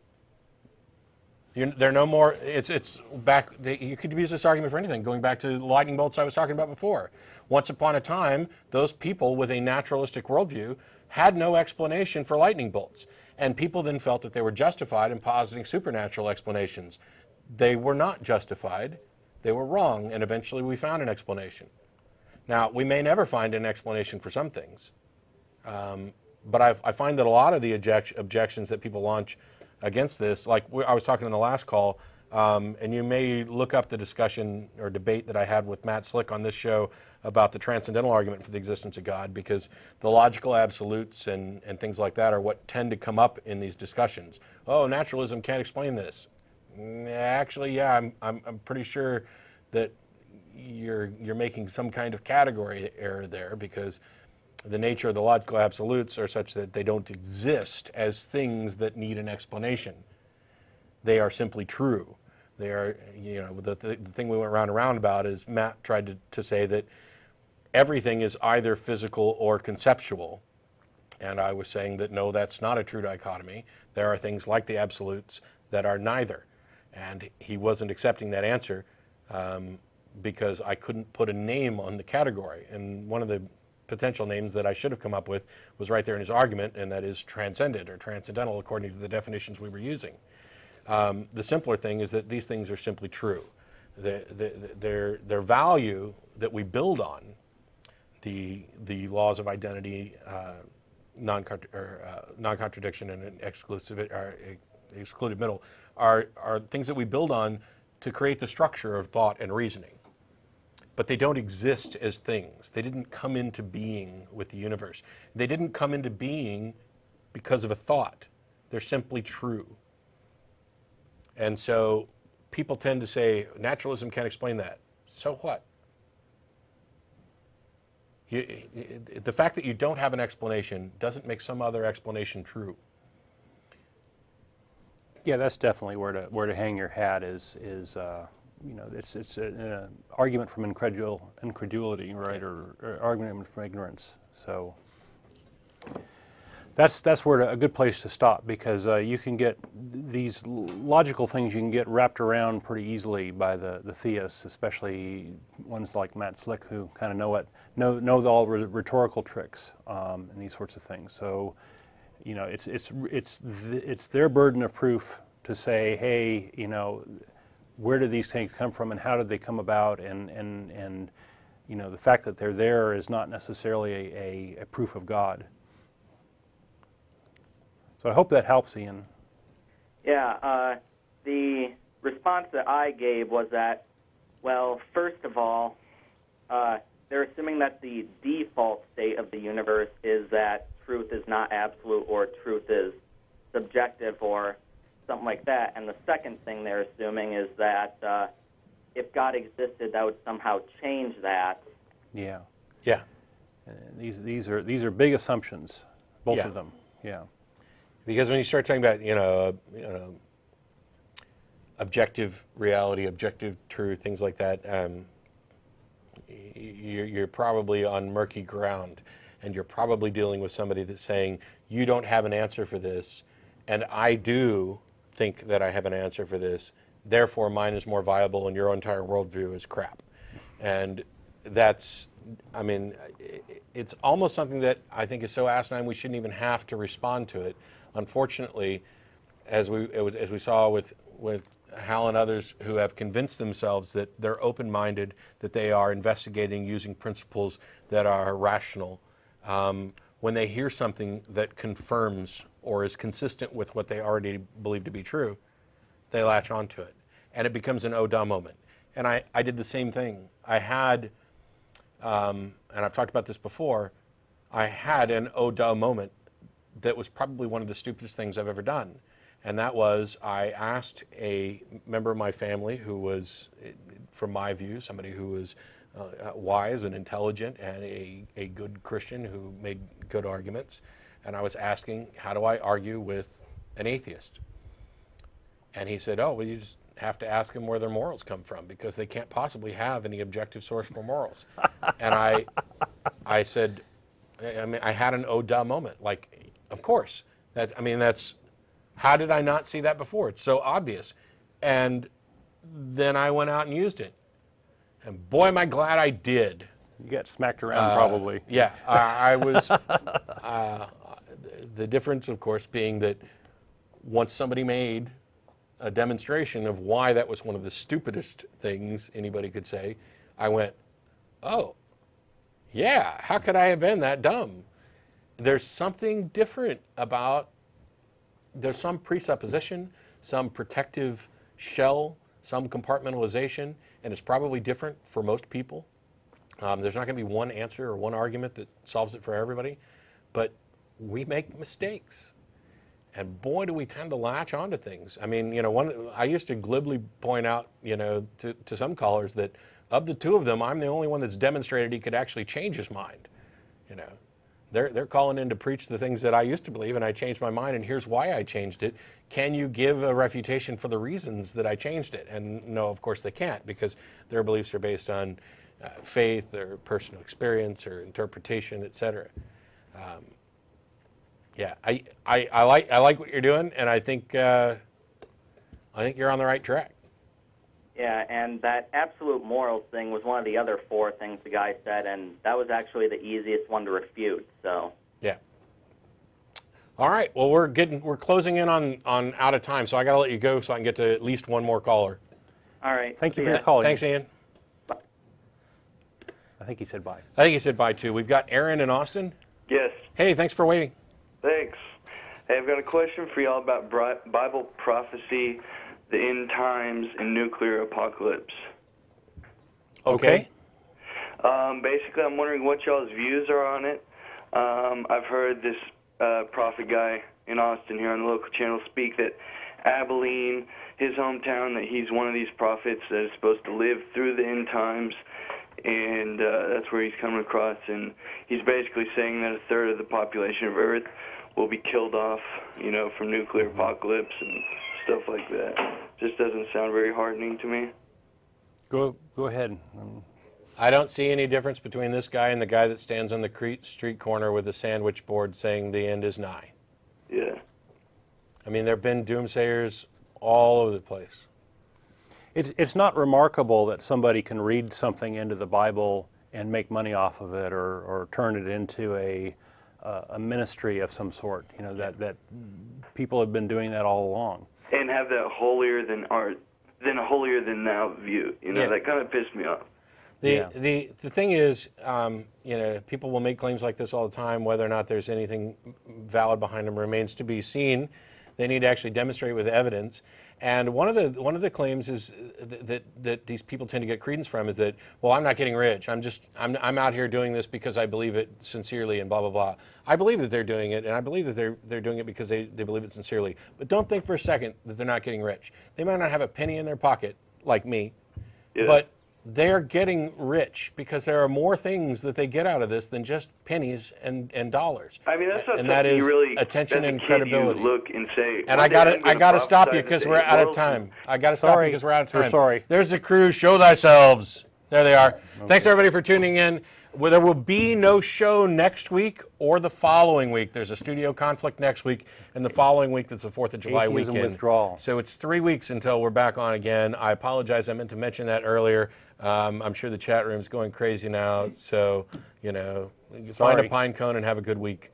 There are no more, it's back, you could use this argument for anything, going back to the lightning bolts I was talking about before. Once upon a time, those people with a naturalistic worldview had no explanation for lightning bolts. And people then felt that they were justified in positing supernatural explanations. They were not justified. They were wrong, and eventually we found an explanation. Now, we may never find an explanation for some things, but I find that a lot of the objections that people launch against this, like I was talking in the last call, and you may look up the discussion or debate that I had with Matt Slick on this show about the transcendental argument for the existence of God, because the logical absolutes and things like that are what tend to come up in these discussions. Oh, naturalism can't explain this. Actually, yeah, I'm pretty sure that you're making some kind of category error there, because the nature of the logical absolutes are such that they don't exist as things that need an explanation. They are simply true. They are, the thing we went round and round about is Matt tried to say that everything is either physical or conceptual. And I was saying that no, that's not a true dichotomy. There are things like the absolutes that are neither. And he wasn't accepting that answer because I couldn't put a name on the category. And one of the potential names that I should have come up with was right there in his argument, and that is transcendent or transcendental according to the definitions we were using. The simpler thing is that these things are simply true. Their value that we build on, the laws of identity, non-contradiction, and excluded middle, are things that we build on to create the structure of thought and reasoning. But they don't exist as things. They didn't come into being with the universe. They didn't come into being because of a thought. They're simply true. And so people tend to say, naturalism can't explain that. So what? The fact that you don't have an explanation doesn't make some other explanation true. Yeah, that's definitely where to hang your hat is it's an argument from incredulity, right, or argument from ignorance. So that's where a good place to stop, because you can get these logical things you can get wrapped around pretty easily by the theists, especially ones like Matt Slick, who kind of know all the rhetorical tricks and these sorts of things. So it's their burden of proof to say, hey, where did these things come from and how did they come about, and the fact that they're there is not necessarily a proof of God. So I hope that helps, Ian. Yeah, the response that I gave was that, well, first of all, they're assuming that the default state of the universe is that truth is not absolute or truth is subjective or something like that. And the second thing they're assuming is that if God existed, that would somehow change that. Yeah. Yeah. These are big assumptions, both of them. Yeah. Because when you start talking about objective reality, objective truth, things like that, you're probably on murky ground, and you're probably dealing with somebody that's saying, you don't have an answer for this, and I do think that I have an answer for this, therefore mine is more viable and your entire worldview is crap. And that's, it's almost something that I think is so asinine we shouldn't even have to respond to it. Unfortunately, as we saw with Hal and others who have convinced themselves that they're open-minded, that they are investigating using principles that are rational, when they hear something that confirms or is consistent with what they already believe to be true, they latch onto it. And it becomes an oh duh moment. And I did the same thing. I had, and I've talked about this before, I had an oh duh moment that was probably one of the stupidest things I've ever done. And that was, I asked a member of my family who was, from my view, somebody who was wise and intelligent and a good Christian who made good arguments. And I was asking, how do I argue with an atheist? And he said, oh, well, you just have to ask them where their morals come from, because they can't possibly have any objective source for morals. And I said, I had an oh duh moment. Like, of course. That's, how did I not see that before? It's so obvious. And then I went out and used it. And boy, am I glad I did, You got smacked around probably. Yeah, I was. The difference, of course, being that once somebody made a demonstration of why that was one of the stupidest things anybody could say, I went, oh, yeah, how could I have been that dumb? There's something different about, there's some presupposition, some protective shell, some compartmentalization, and it's probably different for most people. There's not going to be one answer or one argument that solves it for everybody, but we make mistakes. And boy, do we tend to latch onto things. I mean, you know, I used to glibly point out, you know, to some callers that of the two of them, I'm the only one that's demonstrated he could actually change his mind. You know, they're calling in to preach the things that I used to believe, and I changed my mind, and here's why I changed it. Can you give a refutation for the reasons that I changed it? And no, of course they can't, because their beliefs are based on faith or personal experience or interpretation, etc. Yeah, I like what you're doing, and I think you're on the right track. Yeah, and that absolute morals thing was one of the other 4 things the guy said, and that was actually the easiest one to refute. So. Yeah. All right. Well, we're closing in on out of time, so I got to let you go so I can get to at least one more caller. All right. Thank you for your call. Thanks, Ian. I think he said bye. I think he said bye too. We've got Aaron in Austin. Yes, Hey, thanks for waiting. thanks. Hey, I've got a question for y'all about Bible prophecy, the end times, and nuclear apocalypse. Okay. Basically, I'm wondering what y'all's views are on it. I've heard this prophet guy in Austin here on the local channel speak that Abilene, his hometown, that he's one of these prophets that is supposed to live through the end times, and that's where he's coming across, and he's basically saying that 1/3 of the population of Earth will be killed off, you know, from nuclear apocalypse and stuff like that. Just doesn't sound very heartening to me. Go ahead. I don't see any difference between this guy and the guy that stands on the street corner with a sandwich board saying the end is nigh. Yeah. I mean, there have been doomsayers all over the place. It's not remarkable that somebody can read something into the Bible and make money off of it, or turn it into a ministry of some sort. You know, that people have been doing that all along. And have that holier than a holier than thou view. You know, that kind of pissed me off. The thing is, you know, people will make claims like this all the time. Whether or not there's anything valid behind them remains to be seen. They need to actually demonstrate with evidence. And one of the claims is that these people tend to get credence from is that, well, I'm not getting rich. I'm out here doing this because I believe it sincerely and blah blah blah. I believe that they're doing it, and I believe that they're doing it because they believe it sincerely. But don't think for a second that they're not getting rich. They might not have a penny in their pocket like me, but they're getting rich because there are more things that they get out of this than just pennies and dollars. I mean, that's not and something that is you really attention as a and kid credibility. You look and say, and I gotta stop you because we're out of time. I gotta stop you because we're out of time. We're sorry. There's the crew. Show thyselves. There they are. Okay. Thanks everybody for tuning in. Well, there will be no show next week or the following week. There's a studio conflict next week, and the following week that's the 4th of July Atheism weekend. withdrawal. So it's 3 weeks until we're back on again. I apologize. I meant to mention that earlier. I'm sure the chat room's going crazy now. So, you know, find a pine cone and have a good week.